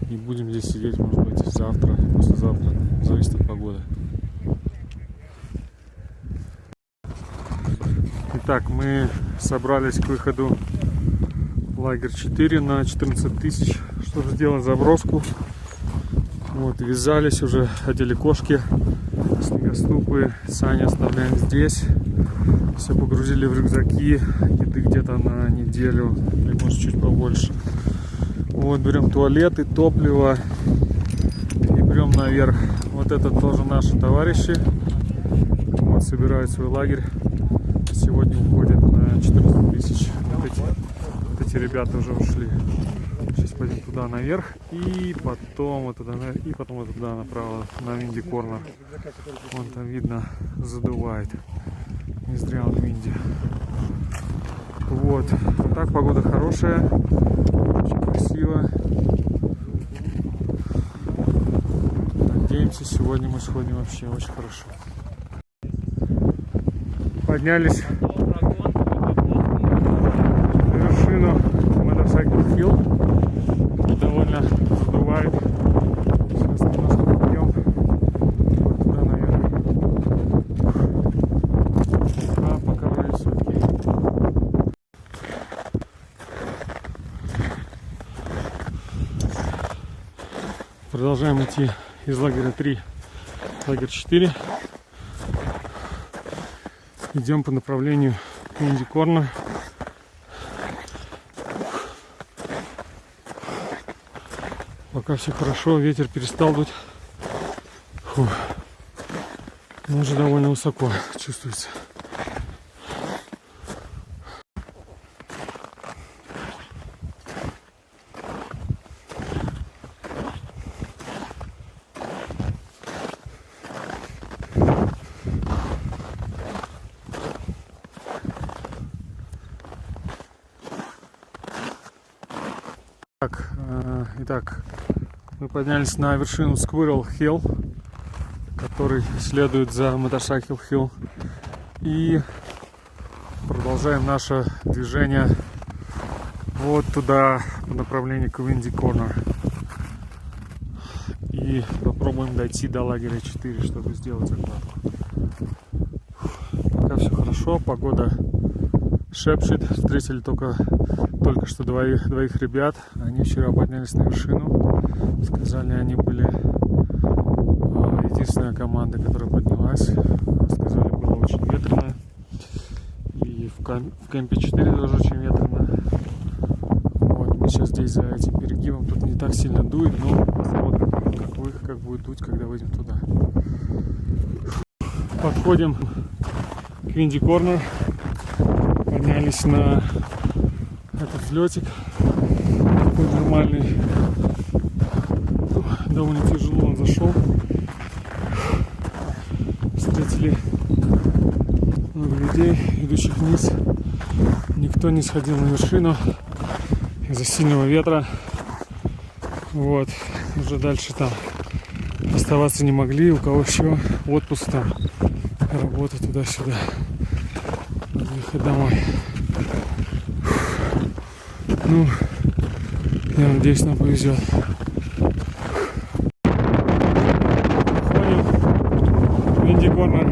И будем здесь сидеть, может быть, завтра, послезавтра. Зависит от погоды. Итак, мы собрались к выходу в лагерь 4 на 14 тысяч, чтобы сделать заброску. Вот, вязались уже, одели кошки, снегоступы, сани оставляем здесь. Все погрузили в рюкзаки, еды где-то на неделю, или может чуть побольше. Вот, берем туалеты, топливо и берем наверх. Вот это тоже наши товарищи. Вот, собирают свой лагерь. Сегодня уходят на 14 тысяч. Вот эти ребята уже ушли. Сейчас пойдем туда наверх и потом вот туда наверх, и потом вот туда направо на Винди Корнер. Вон там видно, задувает. Не зря он Винди. Вот. Так, погода хорошая. Очень красиво. Надеемся, сегодня мы сходим вообще очень хорошо. Поднялись на вершину Motorcycle Hill. Довольно задувает. Сейчас немножко попьем. Туда наверх. А пока вроде все окей. Продолжаем идти из лагеря 3 в лагерь 4. Идем по направлению Винди Корнер. Пока все хорошо, ветер перестал дуть. Фу. Но уже довольно высоко чувствуется. Итак, мы поднялись на вершину Squirrel Hill, который следует за Motorcycle Hill, и продолжаем наше движение вот туда по направлению к Windy Corner. И попробуем дойти до лагеря 4, чтобы сделать закладку. Пока все хорошо, погода шепчет. Встретили только что двоих ребят. Они вчера поднялись на вершину. Сказали, они были единственная команда, которая поднялась. Сказали, было очень ветрено. И в кемпе 4 тоже очень ветрено. Вот, мы сейчас здесь за этим перегибом. Тут не так сильно дует, но посмотрим, как будет дуть, когда выйдем туда. Подходим к Windy Corner. Поднялись на этот взлетик. Такой нормальный. Довольно тяжело он зашел. Встретили много людей, идущих вниз. Никто не сходил на вершину из-за сильного ветра. Вот. Уже дальше там оставаться не могли. У кого еще отпуск там, работа туда-сюда. Надо ехать домой. Ну, я надеюсь, нам повезет. Ходим в Windy Corner.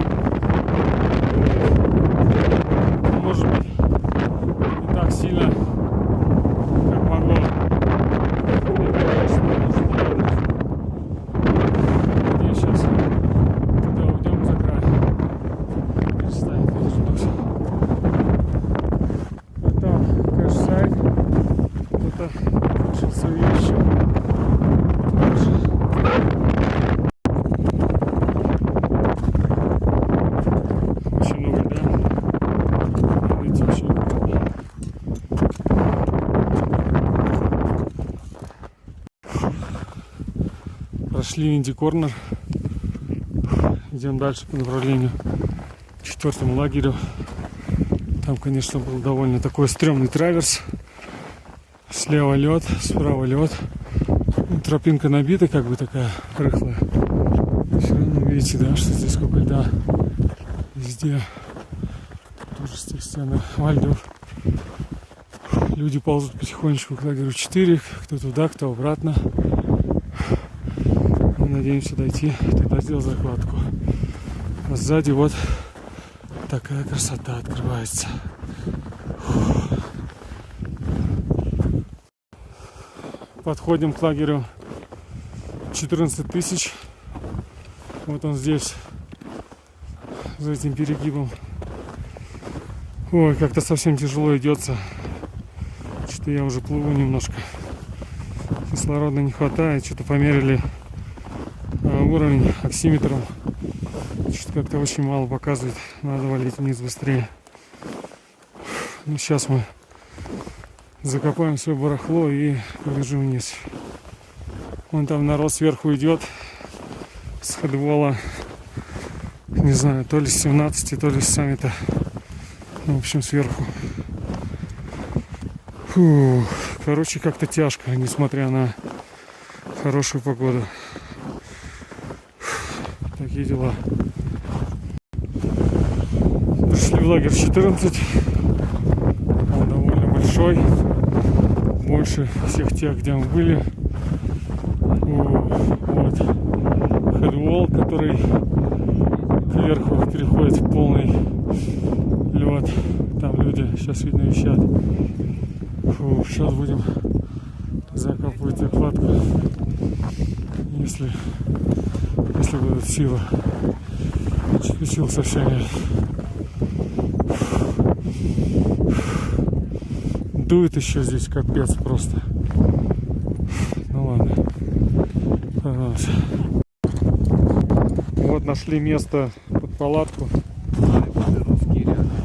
Может быть, не так сильно, как могло. Надеюсь, сейчас туда уйдем за край. Перестанет ветер дуть. Вот там кэш-сайт. Кто-то решил свои вещи. Очень много льда. Видите, очень много. Прошли Windy Corner. Идем дальше по направлению к 4-му лагерю. Там, конечно, был довольно такой стрёмный траверс. Слева лед, справа лед. Ну, тропинка набита, как бы такая рыхлая. Все равно видите, да, что здесь сколько льда. Везде. Тоже с тех стен во льду. Люди ползут потихонечку к лагерю 4. Кто туда, кто обратно. Мы надеемся дойти, тогда сделать закладку. А сзади вот такая красота открывается. Подходим к лагерю 14 тысяч. Вот он здесь, за этим перегибом. Ой, как-то совсем тяжело идется. Что-то я уже плыву немножко. Кислорода не хватает. Что-то померили уровень оксиметром. Что-то как-то очень мало показывает. Надо валить вниз быстрее. Ну, сейчас мы закопаем свое барахло и побежим вниз. Вон там народ сверху идет с ходвола. Не знаю, то ли с 17, то ли с саммита. Ну, в общем, сверху. Фу. Короче, как-то тяжко, несмотря на хорошую погоду. Такие дела. Пришли в лагерь 14. Он довольно большой. Больше всех тех, где мы были. Вот. Хедволл, который кверху переходит в полный лед. Там люди сейчас видно висят. Фу, сейчас будем закапывать закладку. Если будут силы. Сил совсем нет. Дует еще здесь капец просто. Ну ладно. Пожалуйста. Вот нашли место под палатку.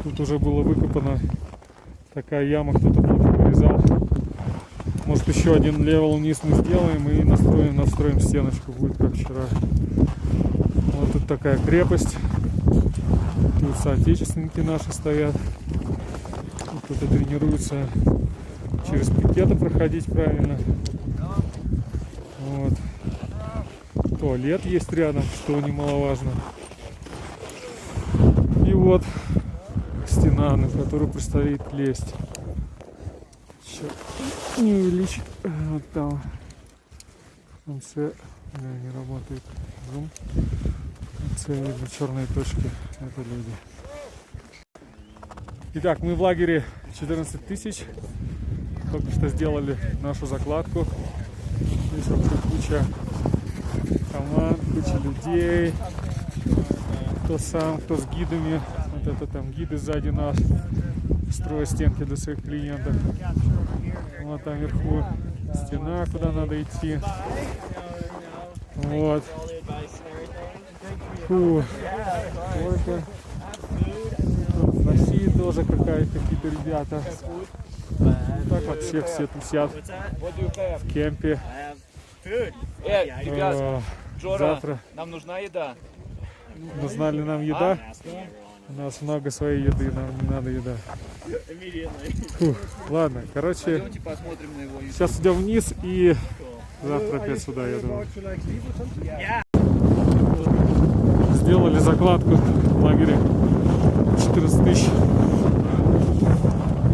Тут уже было выкопано такая яма, кто-то вырезал. Может, еще один левел вниз мы сделаем и настроим стеночку, будет как вчера. Вот тут такая крепость. Тут соотечественники наши стоят. Тут кто-то тренируется через пикеты проходить правильно. туалет есть рядом, что немаловажно. И вот стена, на которую предстоит лезть. Еще не увеличить. Вот там в конце, да, не работает зум. В конце видно черные точки. Это люди. Итак, мы в лагере 14 тысяч. Только что сделали нашу закладку. Здесь вообще куча команд, куча людей. Кто сам, кто с гидами. Вот это там гиды сзади нас. Строят стенки для своих клиентов. Вот там вверху стена, куда надо идти. Вот. Фу. Сколько. В России тоже какие-то ребята. Так вообще все тусят в кемпе. Ребят, Джора, Завтра нам нужна еда. нужна ли нам еда? У нас много своей еды, нам не надо еда. Фух, ладно, короче, Пойдемте посмотрим на его еду. сейчас идем вниз и завтра опять сюда, я думаю. Сделали закладку в лагере 14 тысяч.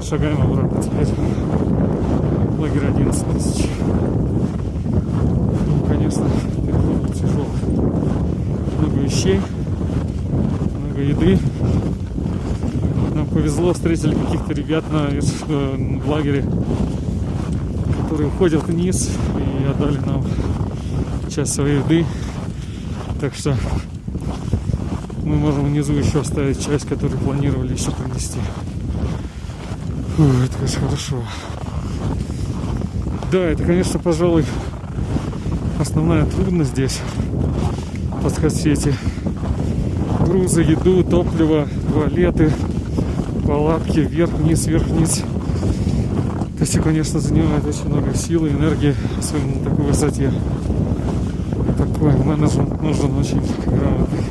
Шагаем обратно теперь. Лагерь 11 тысяч. Ну, конечно, переход тяжелый. Много вещей, много еды. Нам повезло, встретили каких-то ребят в лагере, которые уходят вниз и отдали нам часть своей еды. Так что мы можем внизу еще оставить часть, которую планировали еще принести. Фу, это, конечно, хорошо. Да, это, конечно, пожалуй, основная трудность здесь. Таскать все эти грузы, еду, топливо, туалеты, палатки, вверх-вниз, вверх-вниз. Это все, конечно, занимает очень много сил и энергии, особенно на такой высоте. Такой менеджмент нужен очень грамотный.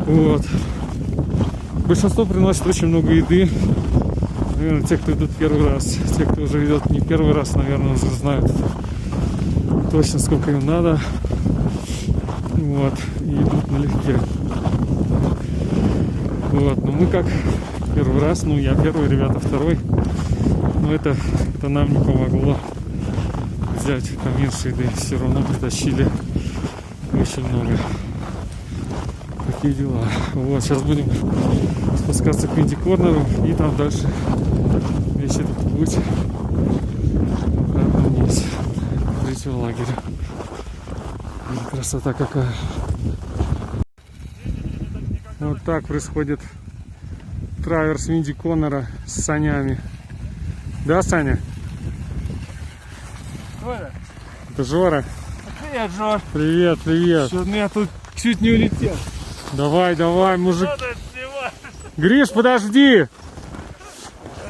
Вот. Большинство приносит очень много еды. Наверное, те, кто идут первый раз. Те, кто уже идет не первый раз, наверное, уже знают точно, сколько им надо. Вот. И идут налегке. Вот. Но мы как первый раз. Ну, я первый, ребята второй. Но это нам не помогло взять поменьше еды. Все равно притащили очень много. Такие дела. Вот, сейчас будем спускаться к Винди-Корнеру и там дальше весь этот путь обратно вниз к третьего лагеря. Красота какая. Вот так происходит траверс Винди-Корнера с санями. Да, Саня? Жора. Это Жора. Привет, Жор. Привет, привет. Что-то меня тут чуть не улетел. Давай, давай, мужик. Что ты снимаешь? Гриш, подожди.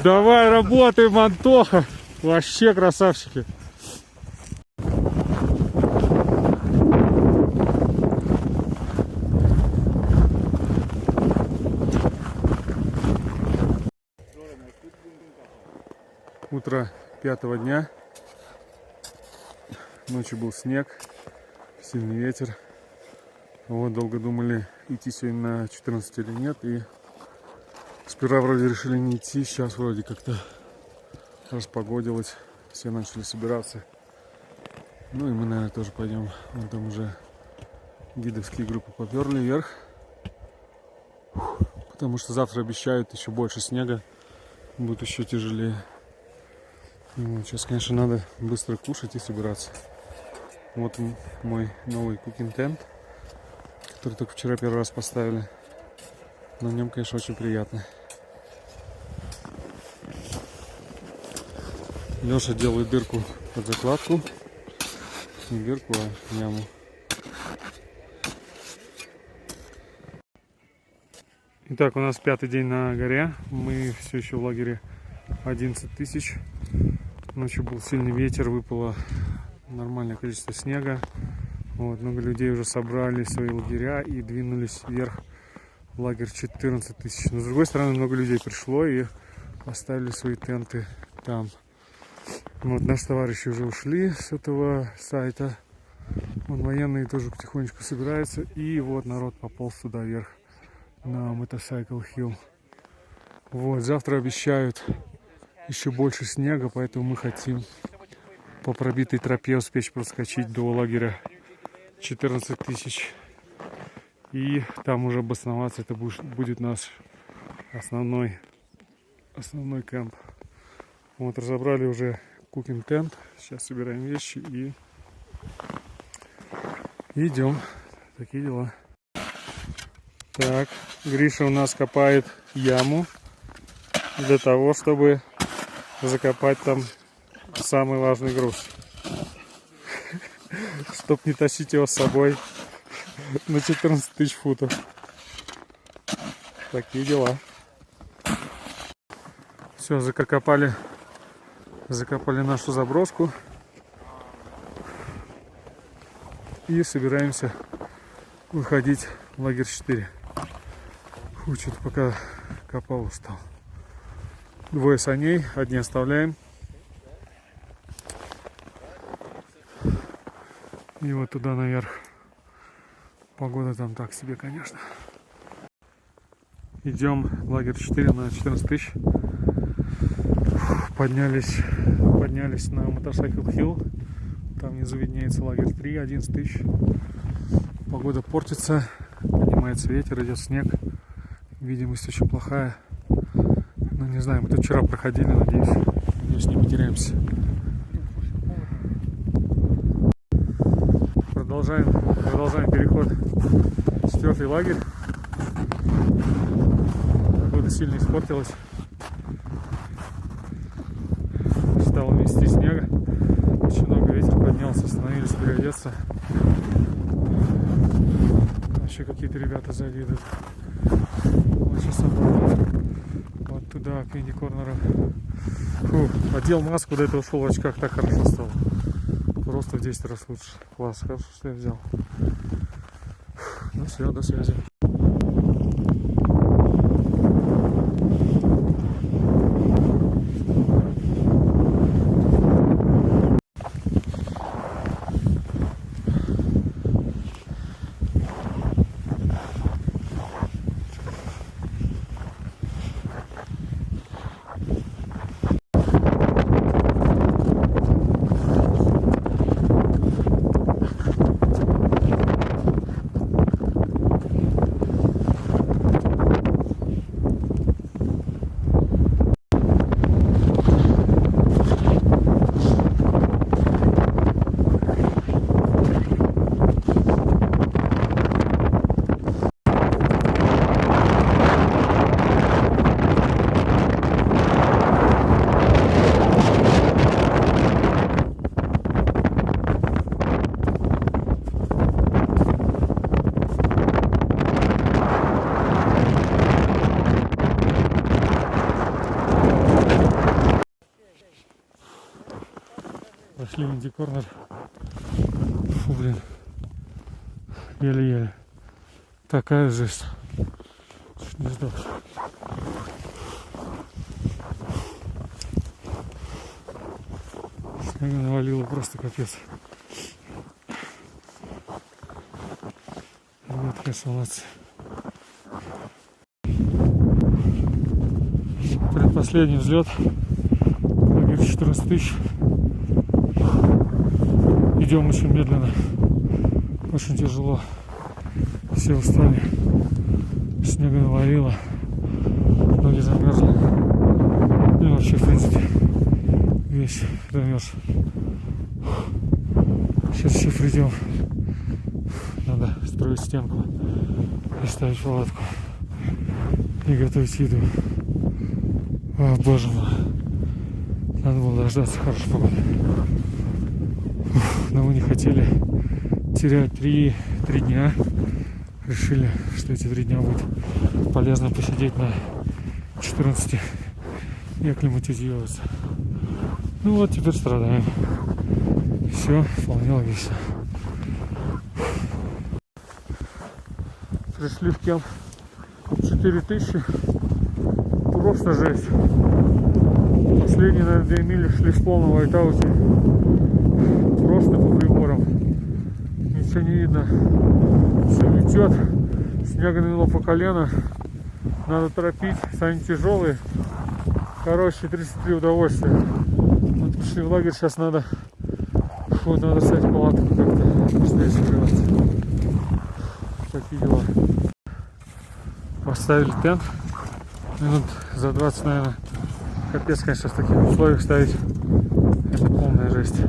Давай, работаем, Антоха. Вообще красавчики. Утро 5-го дня. Ночью был снег, сильный ветер. Вот, долго думали, идти сегодня на 14 или нет. И сперва вроде решили не идти. Сейчас вроде как-то распогодилось. Все начали собираться. Ну и мы, наверное, тоже пойдем. Вон там уже гидовские группы поперли вверх. Потому что завтра обещают еще больше снега. Будет еще тяжелее. Вот, сейчас, конечно, надо быстро кушать и собираться. Вот мой новый cooking tent, который только вчера первый раз поставили. На нем, конечно, очень приятно. Леша делает дырку под закладку. Не дырку, а яму. Итак, у нас 5-й день на горе. Мы все еще в лагере 11 тысяч. Ночью был сильный ветер, выпало нормальное количество снега. Вот, много людей уже собрали свои лагеря и двинулись вверх в лагерь 14 тысяч. Но с другой стороны, много людей пришло и оставили свои тенты там. Вот, наши товарищи уже ушли с этого сайта. Вон военные тоже потихонечку собираются. И вот народ пополз туда вверх на Motorcycle Hill. Вот, завтра обещают еще больше снега, поэтому мы хотим по пробитой тропе успеть проскочить до лагеря 14 тысяч. И там уже обосноваться. Это будет наш основной кемп. Вот, разобрали уже кукинг тент. Сейчас собираем вещи и идем. Такие дела. Так, Гриша у нас копает яму для того, чтобы закопать там самый важный груз. Чтоб не тащить его с собой на 14 тысяч футов. Такие дела. Все, закопали нашу заброску. И собираемся выходить в лагерь 4. Фу, что-то пока копал, устал. 2 саней, одни оставляем. И вот туда наверх. Погода там так себе, конечно. Идем в лагерь 4 на 14 тысяч. Поднялись на Motorcycle Hill. Там внизу виднеется лагерь 3, 11 тысяч. Погода портится, поднимается ветер, идет снег. Видимость очень плохая. Ну не знаю, мы тут вчера проходили, надеюсь не потеряемся. Продолжаем переход в 4-й лагерь. Погода сильно испортилась. Стало мести снега. Очень много, ветер поднялся, остановились переодеться. Еще какие-то ребята сзади идут. Вот сейчас вот туда, к Инди Корнеру. Фу, одел маску, до этого шел в очках, так хорошо стало. Просто в 10 раз лучше. Класс, хорошо, что я взял. Ну все, до связи. Пошли в Инди Корнер. Фу, блин. Еле-еле. Такая жесть. Чуть не сдох. Снега навалило просто капец. Вот, конечно, молодцы. Предпоследний взлет. Лагерь 14 тысяч. Идем очень медленно, очень тяжело, все устали, снега навалило, ноги замерзли, и вообще в принципе весь замерз. Сейчас еще придем, надо строить стенку и ставить палатку и готовить еду. О, боже мой, надо было дождаться хорошей погоды. Но мы не хотели терять 3 дня. Решили, что эти 3 дня будет полезно посидеть на 14 и акклиматизироваться. Ну вот, теперь страдаем. Все вполне логично. Пришли в кемп 4000. Просто жесть. Последние, наверное, 2 мили шли в полном вайтауте. Просто по приборам. ничего не видно. Все метет. Снега намело по колено. Надо торопить. Сами тяжелые. Короче, 33 удовольствия. Вот пришли в лагерь, сейчас надо ставить палатку как-то здесь убираться. Такие дела. Поставили тент. Минут за 20, наверное. Капец, конечно, в таких условиях ставить. Это полная жесть.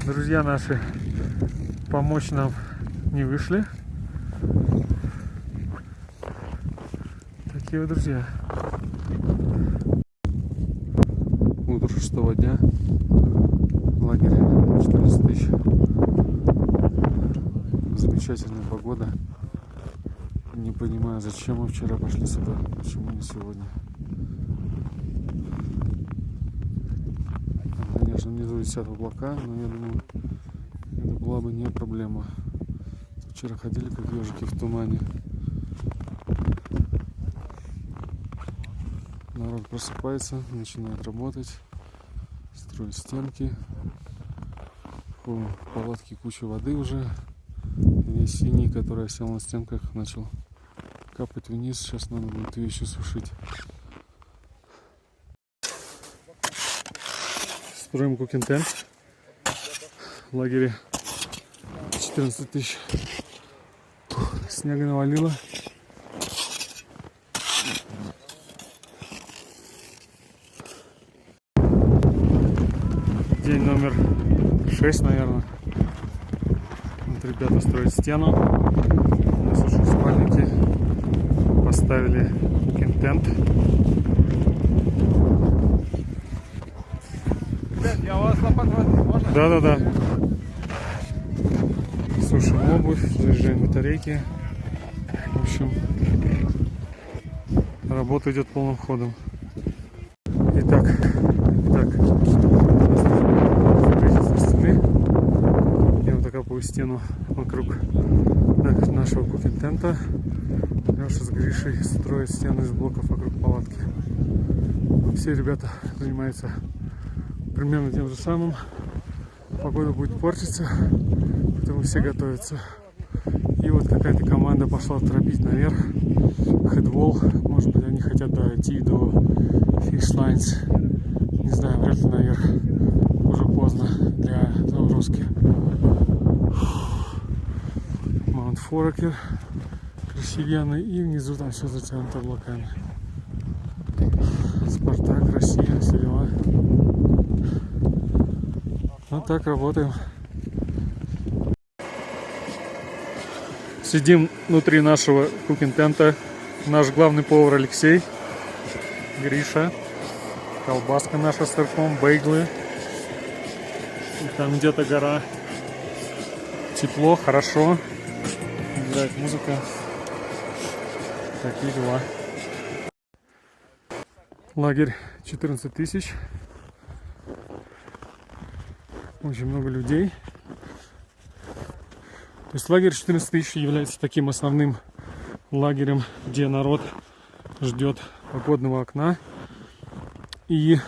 Друзья наши помочь нам не вышли. Такие вот друзья. Утро 6-го дня. Лагерь 14 тысяч. Замечательная погода. Не понимаю, зачем мы вчера пошли сюда, почему не сегодня. Конечно, внизу висят облака, но я думаю, это была бы не проблема. Вчера ходили как ежики в тумане. Народ просыпается, начинает работать, строить стенки. В палатке куча воды уже. Весь синий, который осел на стенках, начал капать вниз. Сейчас надо будет ее еще сушить. Строим кукинг-тент. В лагере 14 тысяч. Снега навалило. День номер 6, наверное. Вот ребята строят стену. У нас уже спальники. Поставили кукинг-тент. Я у вас лопат воды, можно? Да. Сушим обувь, заряжаем батарейки. В общем, работа идет полным ходом. Итак, строительство стены. Я вот докапываю стену вокруг нашего кукинг-тента. Леша с Гришей строят стену из блоков вокруг палатки. Все ребята занимаются примерно тем же самым. Погода будет портиться, поэтому все готовятся. И вот какая-то команда пошла торопить наверх. Хедвол. Может быть, они хотят дойти до Fish Lines. Не знаю, вряд ли наверх. Уже поздно для загрузки. Маунт Форекер. Красивенный. И внизу там все затянуто облаками. Спартак, Россия, все дела. Вот так работаем. Сидим внутри нашего кукинг-тента. Наш главный повар Алексей, Гриша, колбаска наша с сырком, бейглы. И там где-то гора. Тепло, хорошо. Играет музыка. Такие дела. Лагерь 14 тысяч. Очень много людей. То есть лагерь 14 тысяч является таким основным лагерем, где народ ждет погодного окна и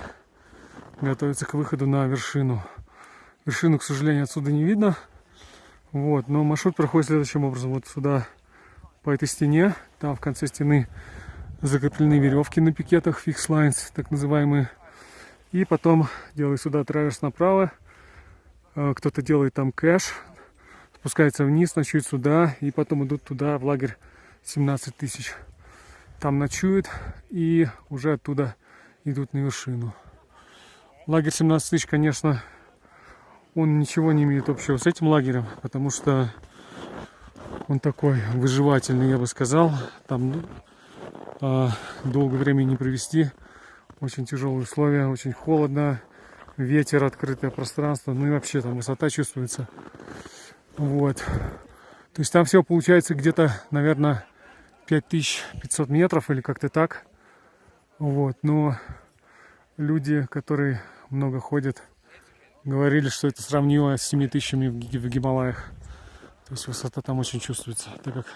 готовится к выходу на вершину. Вершину, к сожалению, отсюда не видно. Вот, но маршрут проходит следующим образом. Вот сюда, по этой стене, там в конце стены закреплены веревки на пикетах, fixed lines, так называемые. И потом делаю сюда траверс направо. Кто-то делает там кэш, спускается вниз, ночует сюда, и потом идут туда, в лагерь 17 тысяч. Там ночуют, и уже оттуда идут на вершину. Лагерь 17 тысяч, конечно, он ничего не имеет общего с этим лагерем, потому что он такой выживательный, я бы сказал. Там долго времени не провести, очень тяжелые условия, очень холодно. Ветер, открытое пространство, ну и вообще там высота чувствуется. Вот. То есть там все получается где-то, наверное, 5500 метров или как-то так. Вот. Но люди, которые много ходят, говорили, что это сравнимо с 7000 в Гималаях. То есть высота там очень чувствуется, так как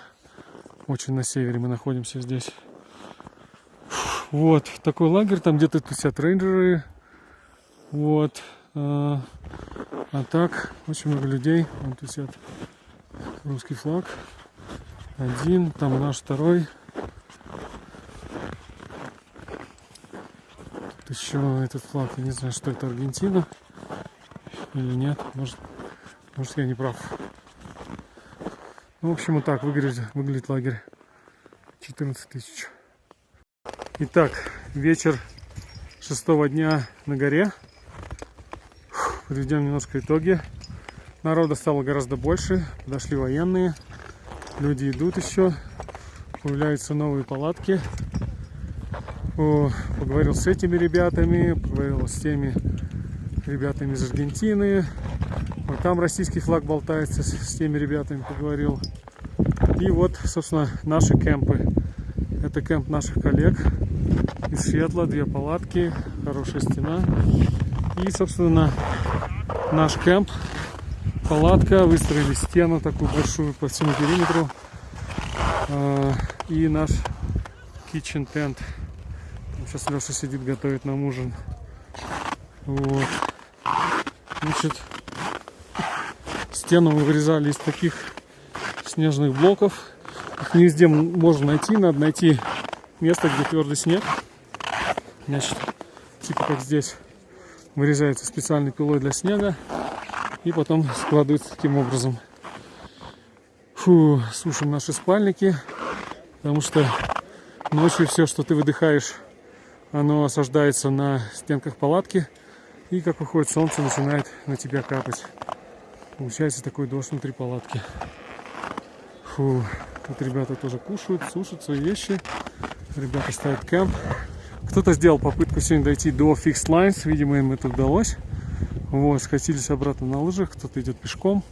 очень на севере мы находимся здесь. Вот. Такой лагерь, там где-то тусят рейнджеры. Вот. А так, очень много людей. Вон тусят Русский флаг. Один, там наш второй. Тут еще этот флаг, я не знаю, что это, Аргентина или нет. Может я не прав. Ну, в общем, вот так выглядит лагерь. 14 тысяч. Итак, вечер 6-го дня на горе. Подведем немножко итоги. Народа стало гораздо больше. Подошли военные. Люди идут еще. Появляются новые палатки. Поговорил с этими ребятами. Поговорил с теми ребятами из Аргентины. Вот там российский флаг болтается. С теми ребятами поговорил. И вот, собственно, наши кемпы. Это кемп наших коллег из Сиэтла. 2 палатки. Хорошая стена. И, собственно, наш кемп. Палатка, выстроили стену такую большую по всему периметру. И наш kitchen tent. Сейчас Леша сидит, готовит нам ужин. Вот. Значит, стену мы вырезали из таких снежных блоков. Их не везде можно найти, надо найти место, где твердый снег. Значит, типа как здесь, вырезается специальной пилой для снега. И потом складывается таким образом. Сушим наши спальники, потому что ночью все, что ты выдыхаешь, оно осаждается на стенках палатки. И как выходит солнце, начинает на тебя капать. Получается такой дождь внутри палатки. Тут ребята тоже кушают, сушат свои вещи. Ребята ставят кемп. Кто-то сделал попытку сегодня дойти до Fixed Lines. Видимо, им это удалось. Вот, скатились обратно на лыжах, кто-то идет пешком.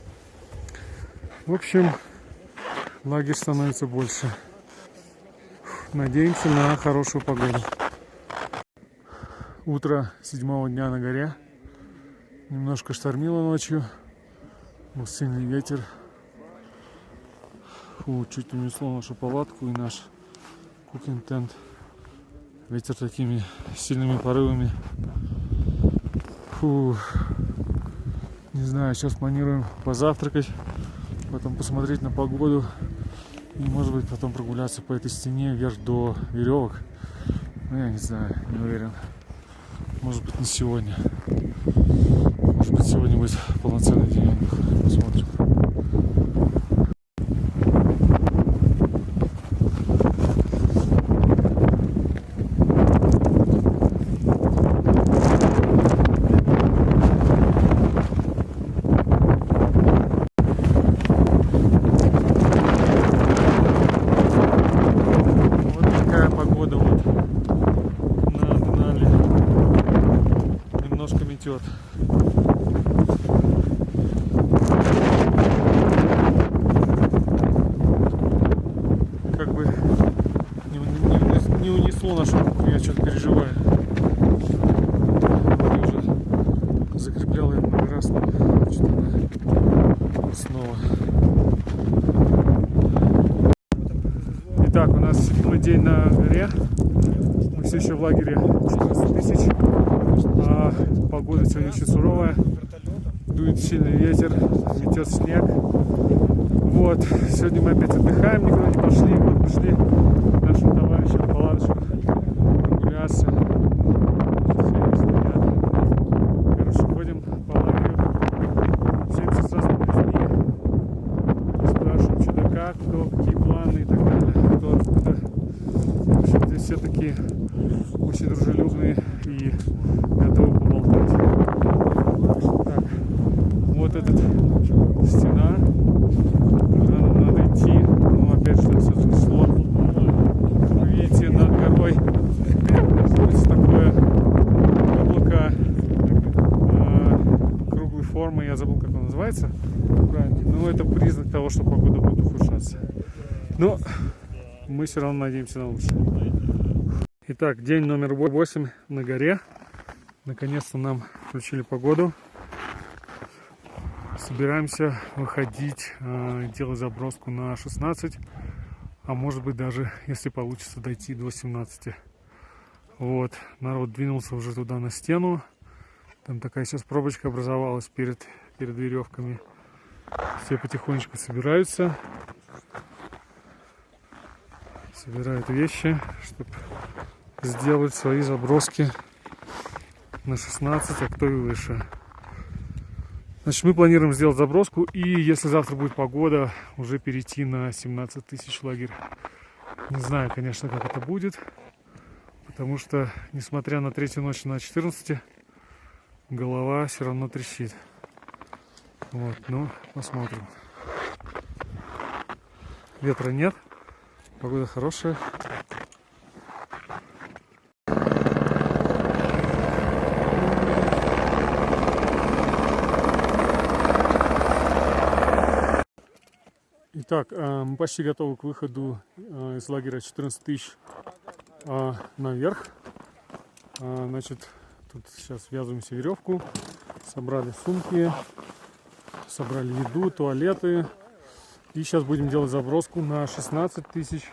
В общем, лагерь становится больше. Надеемся на хорошую погоду. Утро 7-го дня на горе. Немножко штормило ночью. Был сильный ветер. Чуть унесло нашу палатку и наш cooking tent. Ветер такими сильными порывами. Не знаю, сейчас планируем позавтракать, потом посмотреть на погоду и, может быть, потом прогуляться по этой стене вверх до веревок. Ну, я не знаю, не уверен. Может быть, не сегодня. Может быть, сегодня будет полноценный день отдыха. Посмотрим. Метет. Как бы не унесло нашу руку, я что-то переживаю. Я уже закреплял ее много раз, но что-то снова. Итак, у нас 7-й день на горе. Мы все еще в лагере 14 тысяч. Погода сегодня очень суровая, дует сильный ветер, метет снег. Вот, сегодня мы опять отдыхаем, никуда не пошли. Вот пришли нашим товарищам в палаточку прогуляться. Короче, ходим по лагерю, общаемся с разными людьми, спрашиваем что да как, кто какие планы и так далее, кто откуда. В общем, здесь все такие очень дружелюбные и готовы поболтать. Так, вот эта стена, куда нам надо идти. Ну, опять же, там все занесло. Вы видите, над горой находится такое облако круглой формы. Я забыл, как оно называется. Правильно. Ну, это признак того, что погода будет ухудшаться. Но мы все равно надеемся на лучшее. Итак, день номер 8 на горе. Наконец-то нам включили погоду. Собираемся выходить, делать заброску на 16. А может быть даже, если получится, дойти до 17. Вот, народ двинулся уже туда на стену. Там такая сейчас пробочка образовалась перед веревками. Все потихонечку собираются. Собирают вещи, чтобы сделать свои заброски на 16, а кто и выше. Значит, мы планируем сделать заброску, и если завтра будет погода, уже перейти на 17 тысяч лагерь. Не знаю, конечно, как это будет, потому что, несмотря на третью ночь на 14, голова все равно трещит. Вот, ну, посмотрим. Ветра нет, погода хорошая. Итак, мы почти готовы к выходу из лагеря 14 тысяч наверх. Значит, тут сейчас связываемся веревку, собрали сумки, собрали еду, туалеты. И сейчас будем делать заброску на 16 тысяч,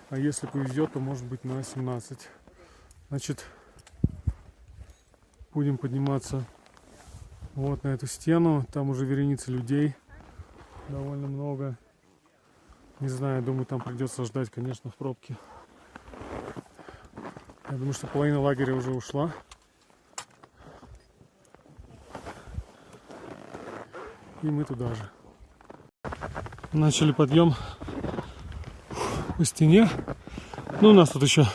а если повезет, то может быть на 17. Значит, будем подниматься вот на эту стену, там уже вереница людей, довольно много. Не знаю, думаю, там придется ждать, конечно, в пробке. Я думаю, что половина лагеря уже ушла. И мы туда же. Начали подъем по стене. Ну, у нас тут еще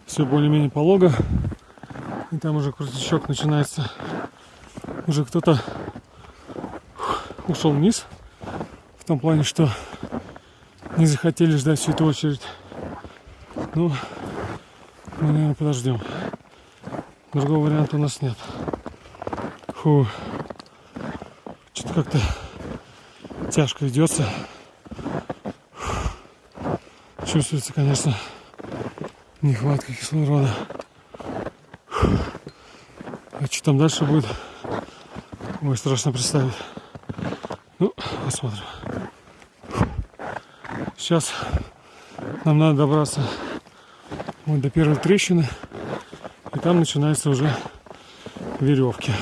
все более-менее полого. И там уже крутичок начинается. Уже кто-то ушел вниз. В том плане, что не захотели ждать всю эту очередь. Ну, мы, наверное, подождем. Другого варианта у нас нет. Фу. Что-то как-то тяжко идется. Чувствуется, конечно, нехватка кислорода. А что там дальше будет? Ой, страшно представить. Ну, посмотрим. Сейчас нам надо добраться вот до первой трещины, и там начинаются уже веревки.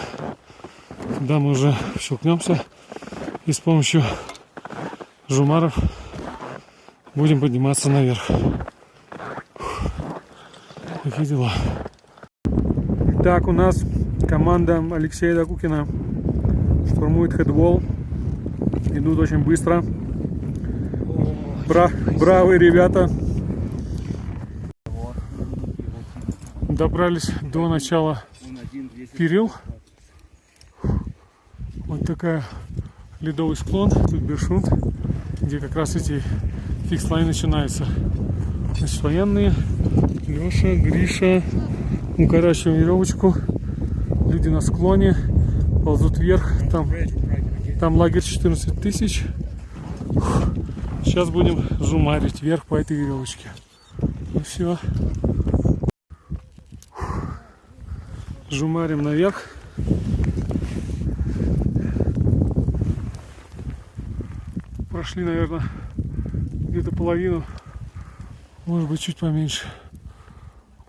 Туда мы уже щелкнемся и с помощью жумаров будем подниматься наверх. Такие дела. Так, у нас команда Алексея Докукина штурмует хедвол. Идут очень быстро. Бравые ребята. Добрались до начала перил. Вот такая ледовый склон. Тут Бершунт, где как раз эти фикс-лайны начинаются. Значит, военные. Леша, Гриша. Укорачиваем веревочку. Люди на склоне. Ползут вверх. Там лагерь 14 тысяч. Сейчас будем жумарить вверх по этой веревочке. Ну все. Жумарим наверх. Прошли, наверное, где-то половину. Может быть, чуть поменьше.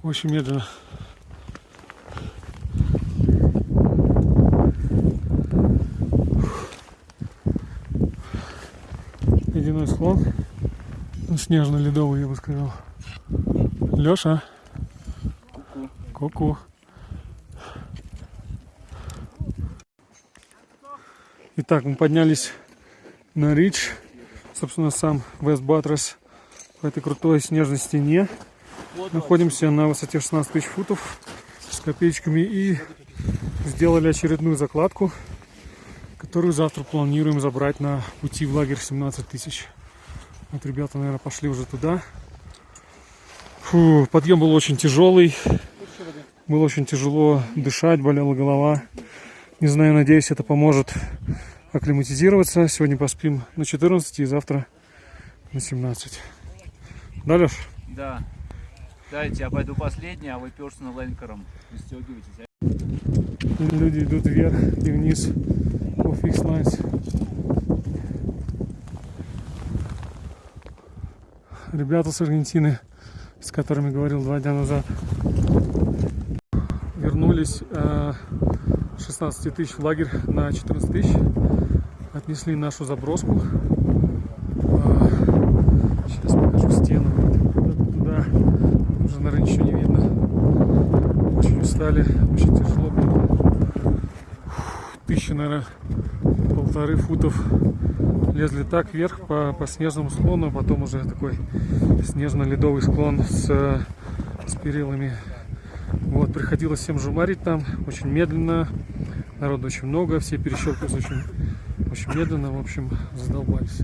Очень медленно. Ледяной склон. Ну, снежно-ледовый, я бы сказал. Леша. Ку-ку. Итак, мы поднялись на Ридж. Собственно, сам Вест Баттерс по этой крутой снежной стене. Находимся на высоте 16 тысяч футов с копеечками и сделали очередную закладку, которую завтра планируем забрать на пути в лагерь 17 тысяч. Вот ребята, наверное, пошли уже туда. Фу, подъем был очень тяжелый. Было очень тяжело дышать, болела голова. Не знаю, надеюсь, это поможет акклиматизироваться. Сегодня поспим на 14 и завтра на 17. Да, Леш? Да. Дайте, я пойду последний, а вы персонал-энкером пристегивайтесь. Люди идут вверх и вниз по фикс-лайнс. Ребята с Аргентины, с которыми говорил 2 дня назад, вернулись 16 тысяч в лагерь на 14 тысяч. Отнесли нашу заброску. Сейчас покажу стену. Туда. Уже, наверное, ничего не видно. Очень устали. Очень тяжело было. 1000, наверное, 1,5 футов лезли так вверх по снежному склону, а потом уже такой снежно-ледовый склон с перилами. Вот, приходилось всем жумарить там, очень медленно, народу очень много, все перещелкиваются очень медленно, в общем, задолбались.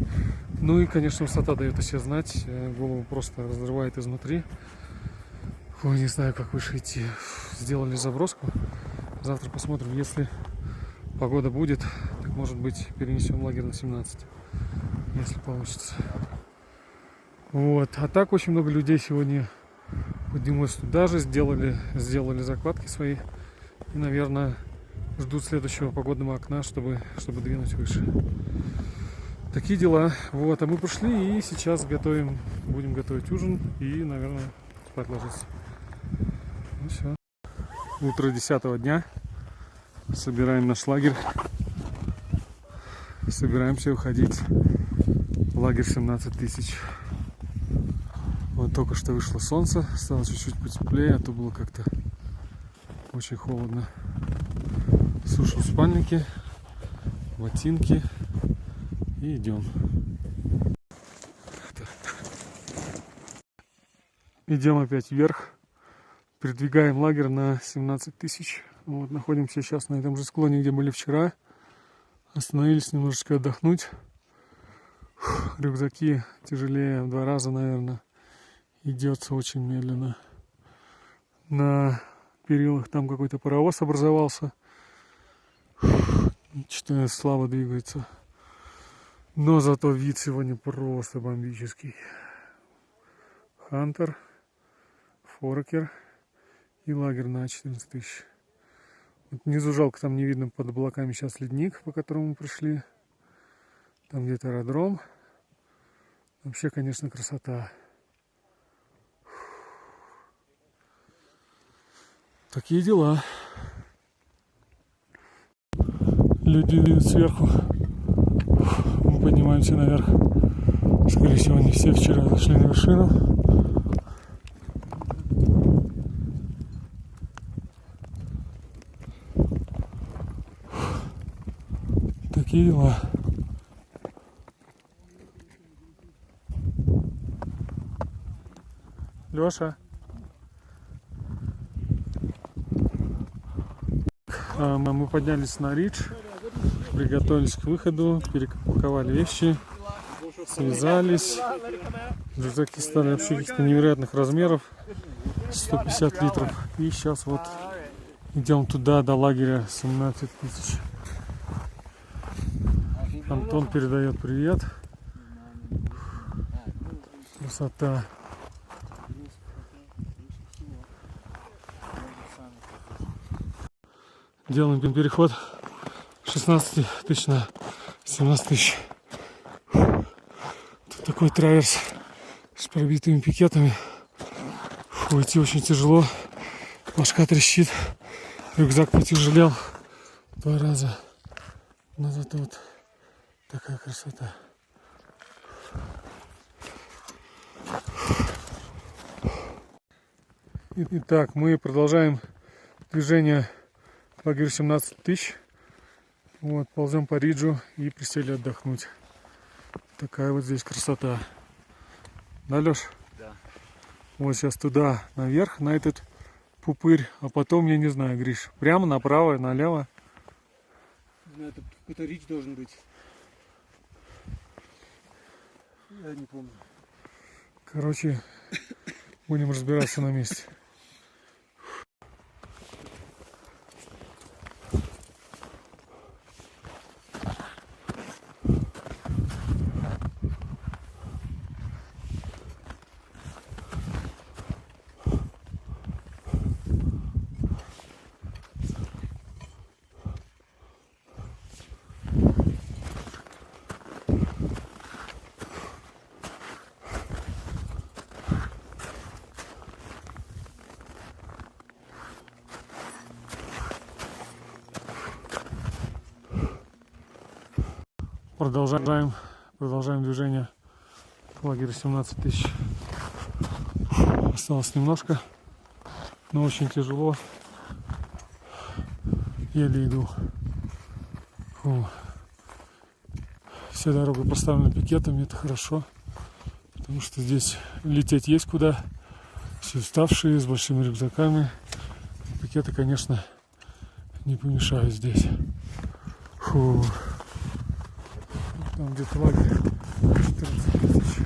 Ну и, конечно, высота дает о себе знать, голову просто разрывает изнутри. Ой, не знаю, как выше идти. Сделали заброску, завтра посмотрим, если погода будет, так может быть перенесем лагерь на 17, если получится. Вот, а так очень много людей сегодня поднялось туда же, сделали закладки свои и, наверное, ждут следующего погодного окна, чтобы двинуть выше. Такие дела. Вот, а мы пришли и сейчас будем готовить ужин и, наверное, спать ложиться. Ну все. Утро 10-го дня. Собираем наш лагерь. Собираемся уходить в лагерь 17 тысяч. Вот только что вышло солнце, стало чуть-чуть потеплее, а то было как-то очень холодно. Сушим спальники, ботинки и идем. Идем опять вверх, передвигаем лагерь на 17 тысяч. Вот, находимся сейчас на этом же склоне, где были вчера. Остановились немножечко отдохнуть. Рюкзаки тяжелее в 2 раза, наверное. Идется очень медленно. На перилах там какой-то паровоз образовался. Что-то слабо двигается. Но зато вид сегодня просто бомбический. Хантер, Форекер и лагерь на 14 тысяч. Вот внизу жалко, там не видно под облаками сейчас ледник, по которому мы пришли. Там где-то аэродром. Вообще, конечно, красота. Такие дела. Люди идут сверху. Мы поднимаемся наверх. Скорее всего, не все вчера зашли на вершину. Такие дела. Лёша. Мы поднялись на Ридж, приготовились к выходу, перепаковали вещи, связались. Рюкзаки стали вообще каких-то невероятных размеров, 150 литров. И сейчас вот идем туда, до лагеря 17 тысяч. Антон передает привет. Красота. Делаем переход 16 тысяч на 17 тысяч. Тут такой траверс с пробитыми пикетами. Идти очень тяжело. Башка трещит. Рюкзак потяжелел в 2 раза. Но зато вот такая красота. Итак, мы продолжаем движение к лагерю 17 тысяч. Вот, ползем по Риджу и присели отдохнуть. Такая вот здесь красота. Да, Леш? Да. Вот сейчас туда, наверх, на этот пупырь, а потом, я не знаю, Гриш, прямо направо, налево. Это какой-то рич должен быть. Я не помню. Короче, будем разбираться на месте. Продолжаем движение к лагерю 17 тысяч. Осталось немножко, но очень тяжело. Еле иду. Фу. Вся дорога поставлена пикетами, это хорошо, потому что здесь лететь есть куда. Все уставшие, с большими рюкзаками. Пикеты, конечно, не помешают здесь. Фу. Там где-то лагерь 14 тысяч.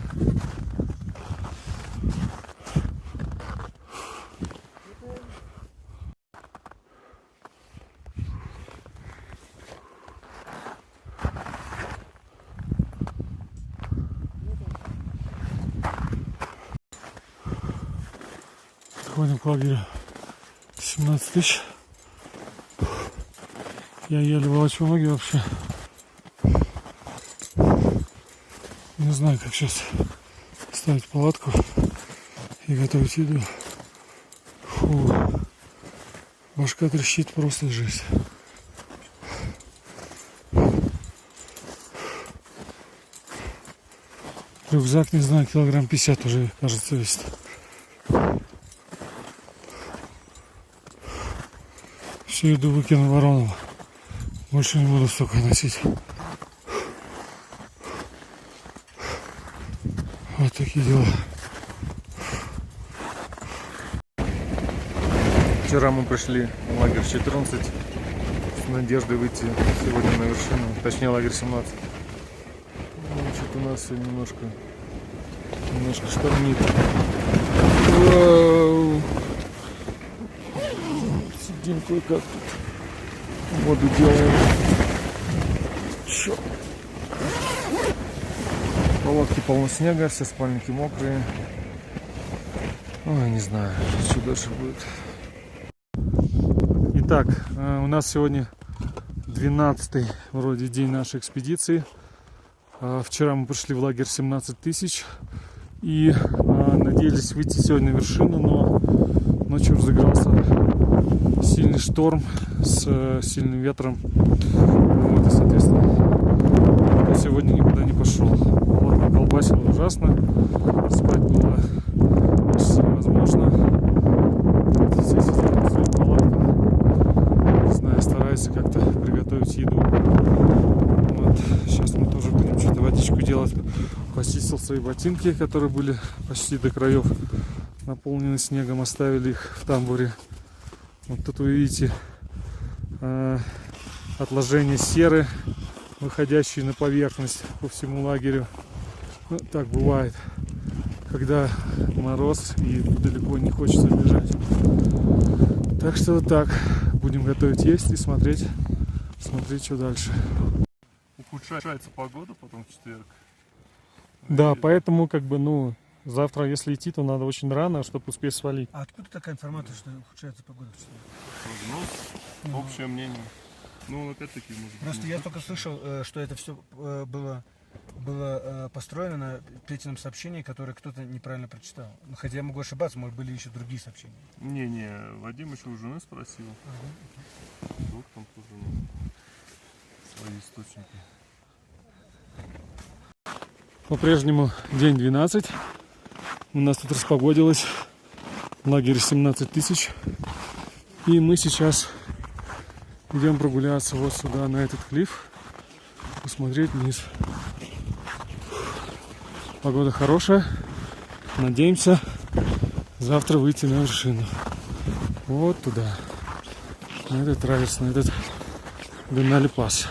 Ходим к лагерю 17 тысяч. Я еле волочу ноги вообще. Не знаю, как сейчас ставить палатку и готовить еду. Фу. Башка трещит, просто жесть. Рюкзак, не знаю, килограмм 50 уже, кажется, весит. Всю еду выкину в Воронова. Больше не буду столько носить. Вот такие дела. Вчера мы пришли в лагерь 14 с надеждой выйти сегодня на вершину, точнее лагерь 17. Ну, что-то у нас все немножко штормит. Вау. Сидим кое-как тут. Воду делаем. Чё? В палатке полно снега, все спальники мокрые. Ой, не знаю, что дальше будет. Итак, у нас сегодня 12-й вроде день нашей экспедиции. Вчера мы пришли в лагерь 17 тысяч и надеялись выйти сегодня на вершину, но ночью разыгрался сильный шторм с сильным ветром. Вот, и, соответственно, я сегодня никуда не пошел. Палатка колбасила ужасно, спать было почти невозможно. Здесь стоит палатка. Не знаю, стараюсь как-то приготовить еду. Вот. Сейчас мы тоже будем что-то водичку делать. Почистил свои ботинки, которые были почти до краев наполнены снегом, оставили их в тамбуре. Вот тут вы видите отложения серы, выходящие на поверхность по всему лагерю. Ну, так бывает, когда мороз и далеко не хочется бежать. Так что вот так. Будем готовить есть и смотреть, что дальше. Ухудшается погода потом в четверг. Да, поэтому как бы, ну, завтра, если идти, то надо очень рано, чтобы успеть свалить. А откуда такая информация, что ухудшается погода в четверг? Прогноз, общее мнение. Ну, опять-таки, может быть. Просто я только слышал, что это все было построено на Петином сообщении, которое кто-то неправильно прочитал. Ну, хотя я могу ошибаться, может, были еще другие сообщения. Не, Вадим еще у жены спросил. Вдруг там тоже свои источники. По-прежнему день 12. У нас тут распогодилось. Лагерь 17 тысяч. И мы сейчас идем прогуляться вот сюда, на этот клифф. Посмотреть вниз. Погода хорошая. Надеемся завтра выйти на вершину. Вот туда. На этот траверс, на этот Денали пас.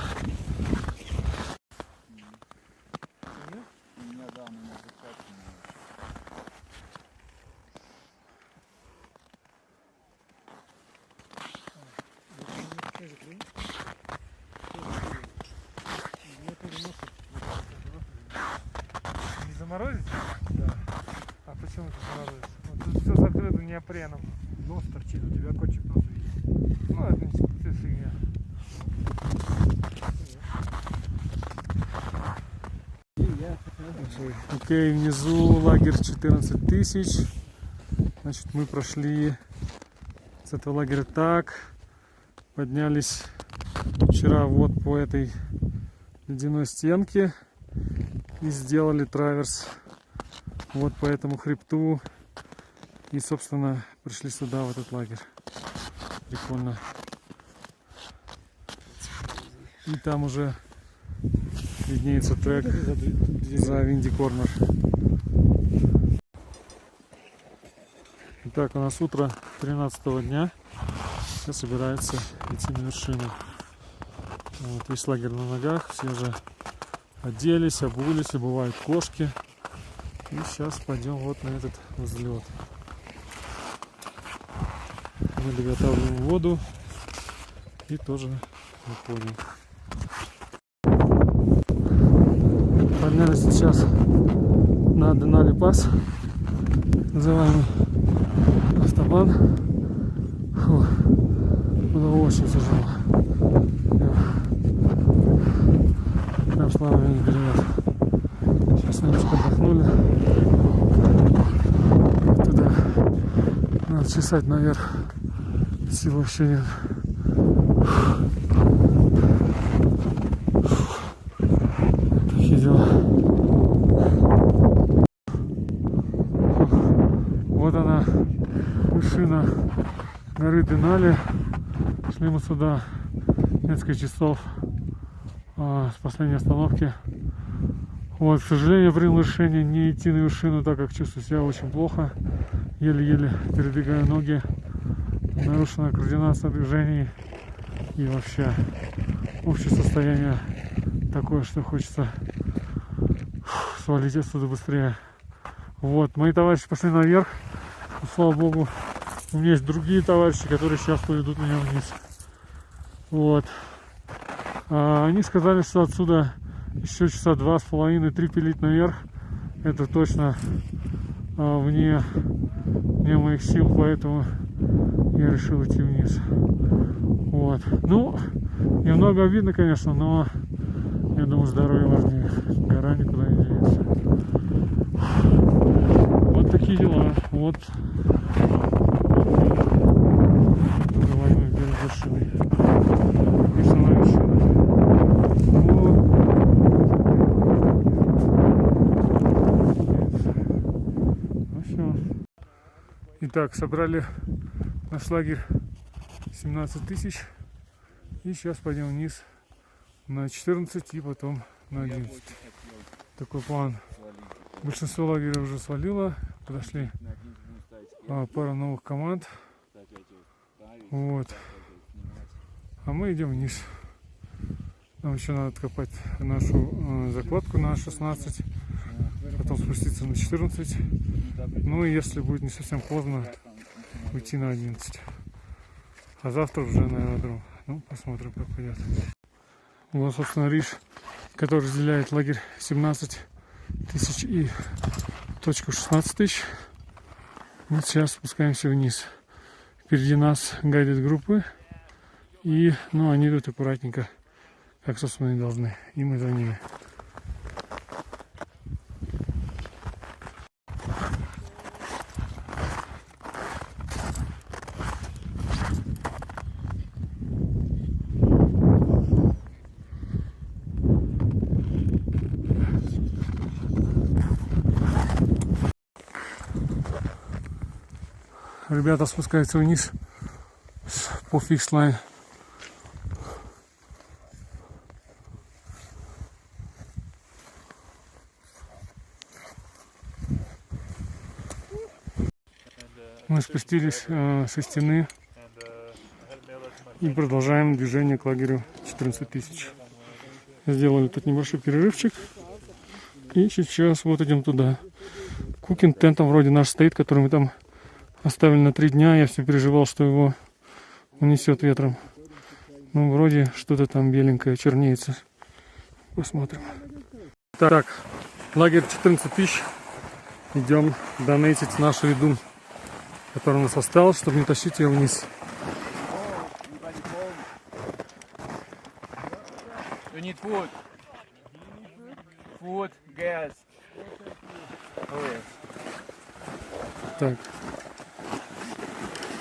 Не заморозить? Да. А почему ты заморозишь? Вот тут все закрыто неопреном. Нос торчит, у тебя кончик носа видит. Ну, это не фигня. Окей, внизу лагерь 14 тысяч. Значит, мы прошли с этого лагеря так. Поднялись вчера вот по этой ледяной стенки и сделали траверс вот по этому хребту. И, собственно, пришли сюда, в этот лагерь. Прикольно. И там уже виднеется трек за Винди Корнер. Итак, у нас утро 13-го дня. Все собираются идти на вершину. Вот, весь лагерь на ногах. Все уже оделись, обулись, обувают кошки. И сейчас пойдем вот на этот взлет. Мы доготавливаем воду и тоже выходим. Поднялись сейчас на Денали пас, называемый автобан. Фу, было очень тяжело. Прям слава не берет. Сейчас немножко отдохнули. Туда надо чесать наверх. Сил вообще нет. Такие дела. Вот она, вершина горы Денали. Шли мы сюда несколько часов с последней остановки. Вот, к сожалению, принял решение не идти на вершину, так как чувствую себя очень плохо. Еле-еле передвигаю ноги. Нарушена координация движений и вообще общее состояние такое, что хочется свалить отсюда быстрее. Вот, мои товарищи пошли наверх. Слава богу, у меня есть другие товарищи, которые сейчас поведут меня вниз. Вот. Они сказали, что отсюда еще часа 2,5-3 пилить наверх. Это точно вне моих сил, поэтому я решил идти вниз. Вот. Ну, немного обидно, конечно, но я думаю, здоровье важнее. Гора никуда не денется. Вот такие дела. Вот. Называемый берег вершины. И сама вершина. Ну все. Итак, собрали наш лагерь 17 тысяч. И сейчас пойдем вниз на 14 и потом на 11. Такой план. Большинство лагеря уже свалило. Подошли пара новых команд. Вот. А мы идем вниз. Нам еще надо откопать нашу закладку на 16. Потом спуститься на 14. Ну и если будет не совсем поздно, уйти на 11. А завтра уже на аэродром. Ну, посмотрим, как пойдет. Вот, собственно, Риш, который разделяет лагерь 17 тысяч и точку 16 тысяч. Вот сейчас спускаемся вниз. Впереди нас гайдят группы. И, ну, они идут аккуратненько, как, собственно, и должны. И мы за ними. Ребята спускаются вниз по фикс-лайн. Мы спустились со стены и продолжаем движение к лагерю 14 тысяч. Сделали тут небольшой перерывчик. И сейчас вот идем туда. Кукинг-тент там вроде наш стоит, который мы там оставили на 3 дня. Я все переживал, что его унесет ветром. Ну, вроде что-то там беленькое чернеется. Посмотрим. Так, лагерь 14 тысяч. Идем донейтить нашу еду, которая у нас осталась, чтобы не тащить ее вниз. You need food. Food, gas. Так.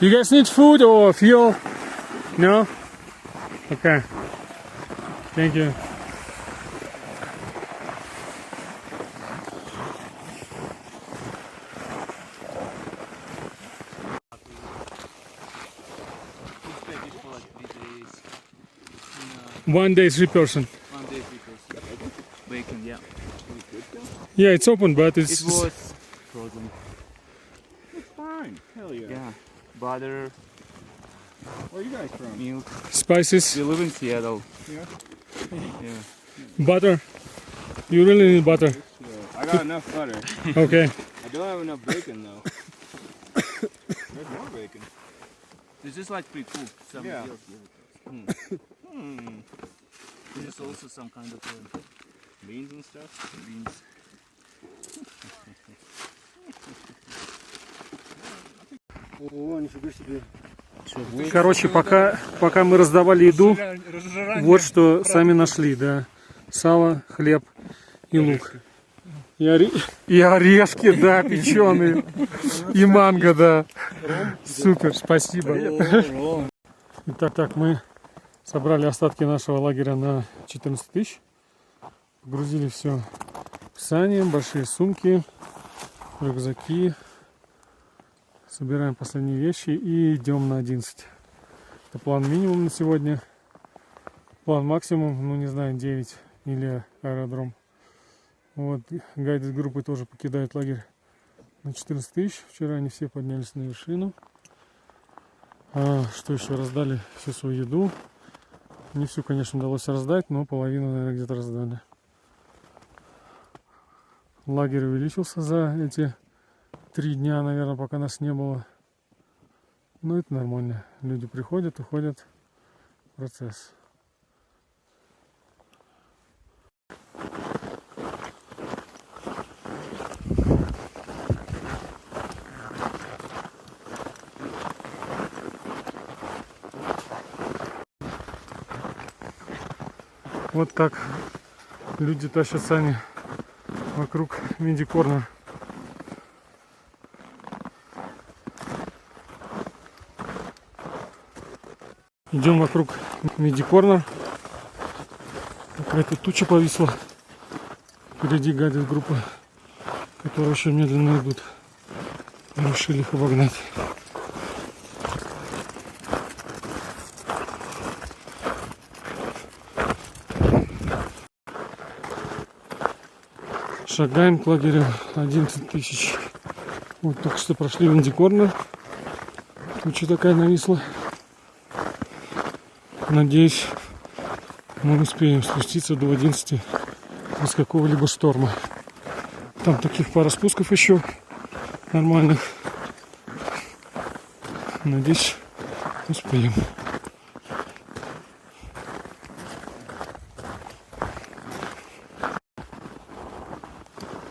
You guys need food or fuel? No? Okay. Thank you. 1 day 3 person. 1 day 3 person. Bacon, yeah. Yeah, it's open, but it's It was frozen. Fine. Hell yeah. Yeah. Butter, Where are you guys from? milk. spices, We live in Seattle. Yeah. Yeah. butter. You really need butter. I got enough butter. Okay. I don't have enough bacon though. There's more bacon. It's just like pre-cooked. Somebody Yeah. else gave it to us. There's also some kind of Beans and stuff. beans. О, нифига себе. Короче, пока мы раздавали еду, вот что сами нашли, да. Сало, хлеб и лук. И орешки, да, печеные. И манго, да. Супер, спасибо. Итак, мы собрали остатки нашего лагеря на 14 тысяч. Погрузили все в сани, большие сумки, рюкзаки. Собираем последние вещи и идем на 11. Это план минимум на сегодня. План максимум, ну не знаю, 9 или аэродром. Вот, гайды группы тоже покидают лагерь на 14 тысяч. Вчера они все поднялись на вершину. Что еще? Раздали всю свою еду. Не всю, конечно, удалось раздать, но половину, наверное, где-то раздали. Лагерь увеличился за эти 3 дня, наверное, пока нас не было. Но это нормально. Люди приходят, уходят. Процесс. Вот так люди тащат сани вокруг Минди-Корнер. Идем вокруг Минди-Корнер. Какая-то туча повисла. Впереди гайды группы, которые очень медленно идут. Решили их обогнать. Шагаем к лагерю 11 тысяч. Вот только что прошли Минди-Корнер. Туча такая нависла. Надеюсь, мы успеем спуститься до 11 без какого-либо шторма. Там таких пара спусков еще нормальных. Надеюсь, успеем.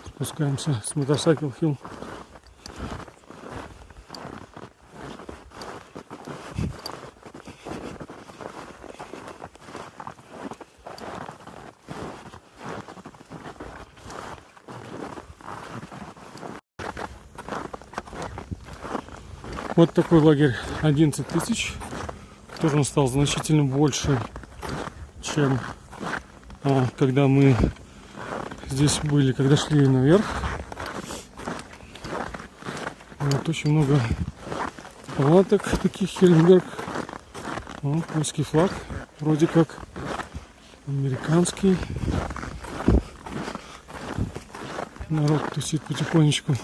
Спускаемся с Motorcycle Hill. Вот такой лагерь 11 тысяч. Тоже он стал значительно больше, чем когда мы здесь были, когда шли наверх. Вот очень много палаток таких, Хельмберг. Вот, польский флаг, вроде как американский. Народ тусит потихонечку.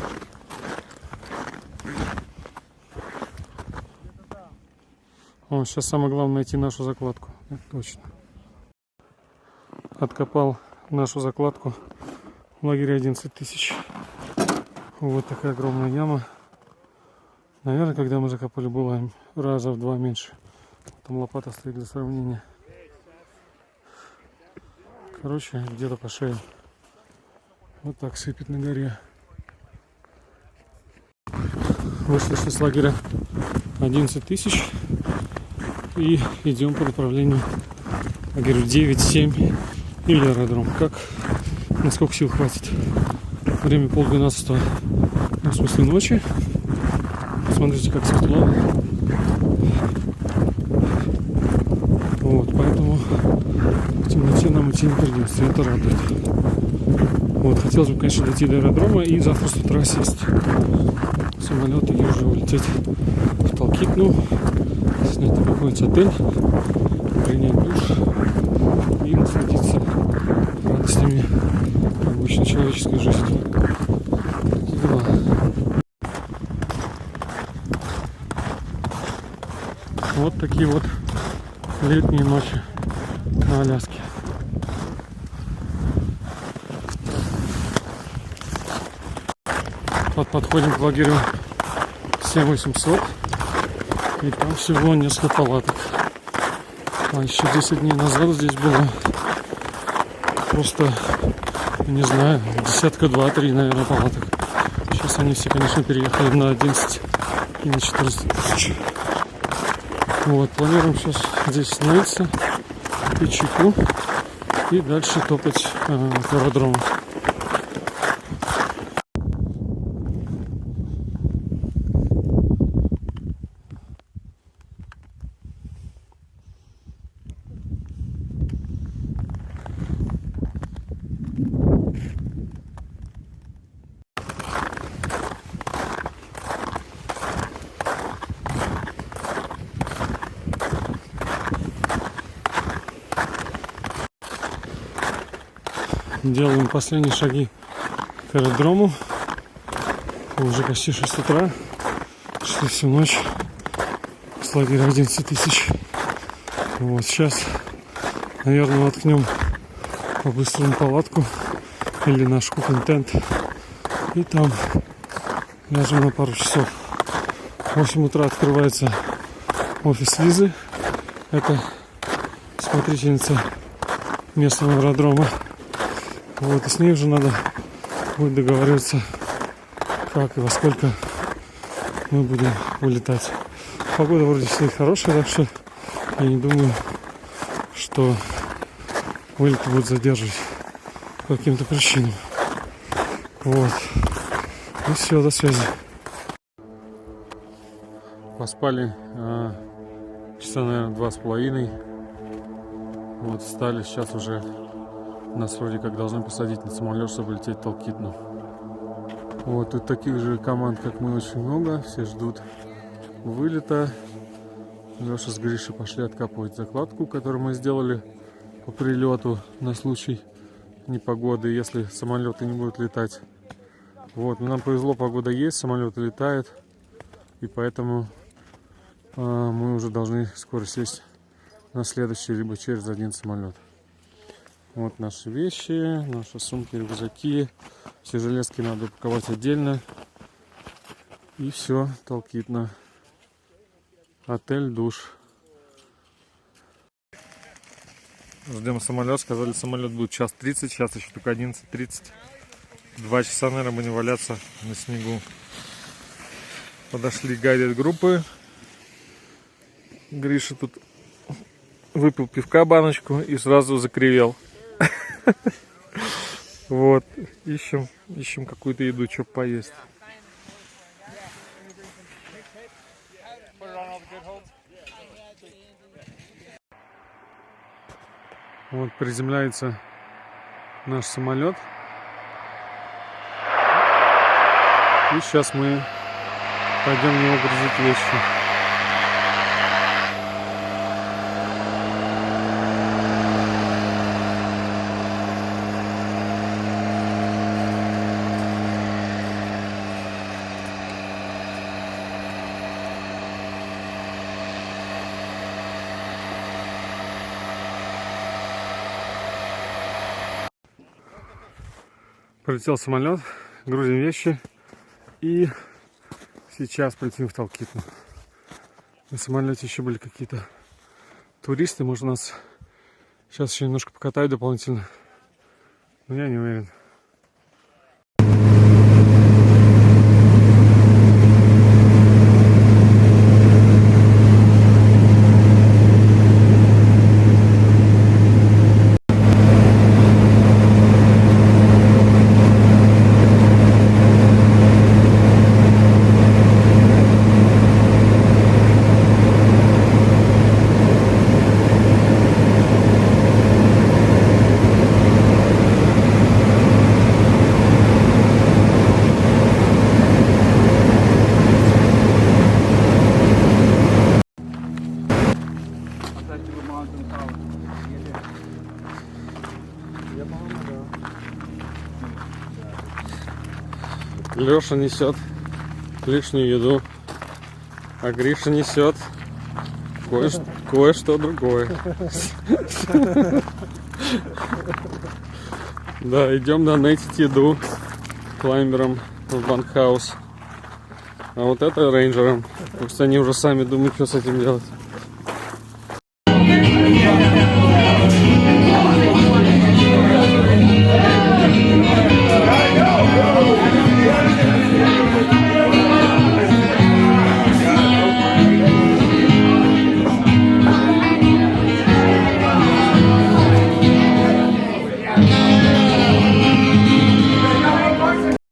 Сейчас самое главное найти нашу закладку. Это точно. Откопал нашу закладку в лагере 11 тысяч. Вот такая огромная яма. Наверное, когда мы закопали, было раза в 2 меньше. Там лопата стоит для сравнения. Короче, где-то по шее. Вот так сыпет на горе. Вышли с лагеря 11 тысяч. И идем по направлению лагерю 9, 7 или аэродром. Как, насколько сил хватит. Время 11:30, ну, в смысле ночи. Смотрите, как светло. Вот, поэтому в темноте нам идти не придется. Это радует. Вот, хотелось бы, конечно, дойти до аэродрома и завтра с утра сесть в самолет и уже улететь в Талкит. Снять какой-нибудь отель, принять душ и насладиться радостями обычной человеческой жизни. Такие дела. Вот такие вот летние ночи на Аляске. Подходим к лагерю 7800, и там всего несколько палаток. А еще 10 дней назад здесь было просто, не знаю, десятка 2-3, наверное, палаток. Сейчас они все, конечно, переехали на 11 и на 14 тысяч. Вот, планируем сейчас здесь остановиться, пить чайку и дальше топать к аэродрому. Делаем последние шаги к аэродрому. Уже почти 6 утра. Шли всю ночь с лагеря 11 тысяч. Вот сейчас, наверное, воткнем по-быстрому палатку или наш куконтент. И там ляжем на пару часов. В 8 утра открывается офис визы. Это смотрительница местного аэродрома. Вот, и с ней уже надо будет договариваться, как и во сколько мы будем улетать. Погода вроде стоит хорошая, так что я не думаю, что вылет будет задерживать по каким-то причинам. Вот. И все, до связи. Поспали часа, наверное, 2,5. Вот, встали, сейчас уже нас вроде как должны посадить на самолет, чтобы лететь в Талкитну. Вот, тут таких же команд, как мы, очень много. Все ждут вылета. Леша с Гришей пошли откапывать закладку, которую мы сделали по прилету на случай непогоды, если самолеты не будут летать. Вот, нам повезло, погода есть, самолеты летают. И поэтому мы уже должны скоро сесть на следующий, либо через один самолет. Вот наши вещи, наши сумки, рюкзаки. Все железки надо упаковать отдельно. И все, Талкитна. Отель, душ. Ждем самолет. Сказали, самолет будет 1:30. Сейчас еще только 11:30. 2 часа, наверное, будем валяться на снегу. Подошли гайдед группы. Гриша тут выпил пивка баночку и сразу закривел. Вот, ищем какую-то еду, что поесть. Вот приземляется наш самолет. И сейчас мы пойдем в него грузить вещи. Полетел самолет, грузим вещи и сейчас полетим в Талкитну. На самолете еще были какие-то туристы, может нас сейчас еще немножко покатают дополнительно, но я не уверен. Леша несет лишнюю еду, а Гриша несет кое-что другое. Да, идем донатить еду клаймерам в банкхаус. А вот это рейнджерам. Пусть они уже сами думают, что с этим делать.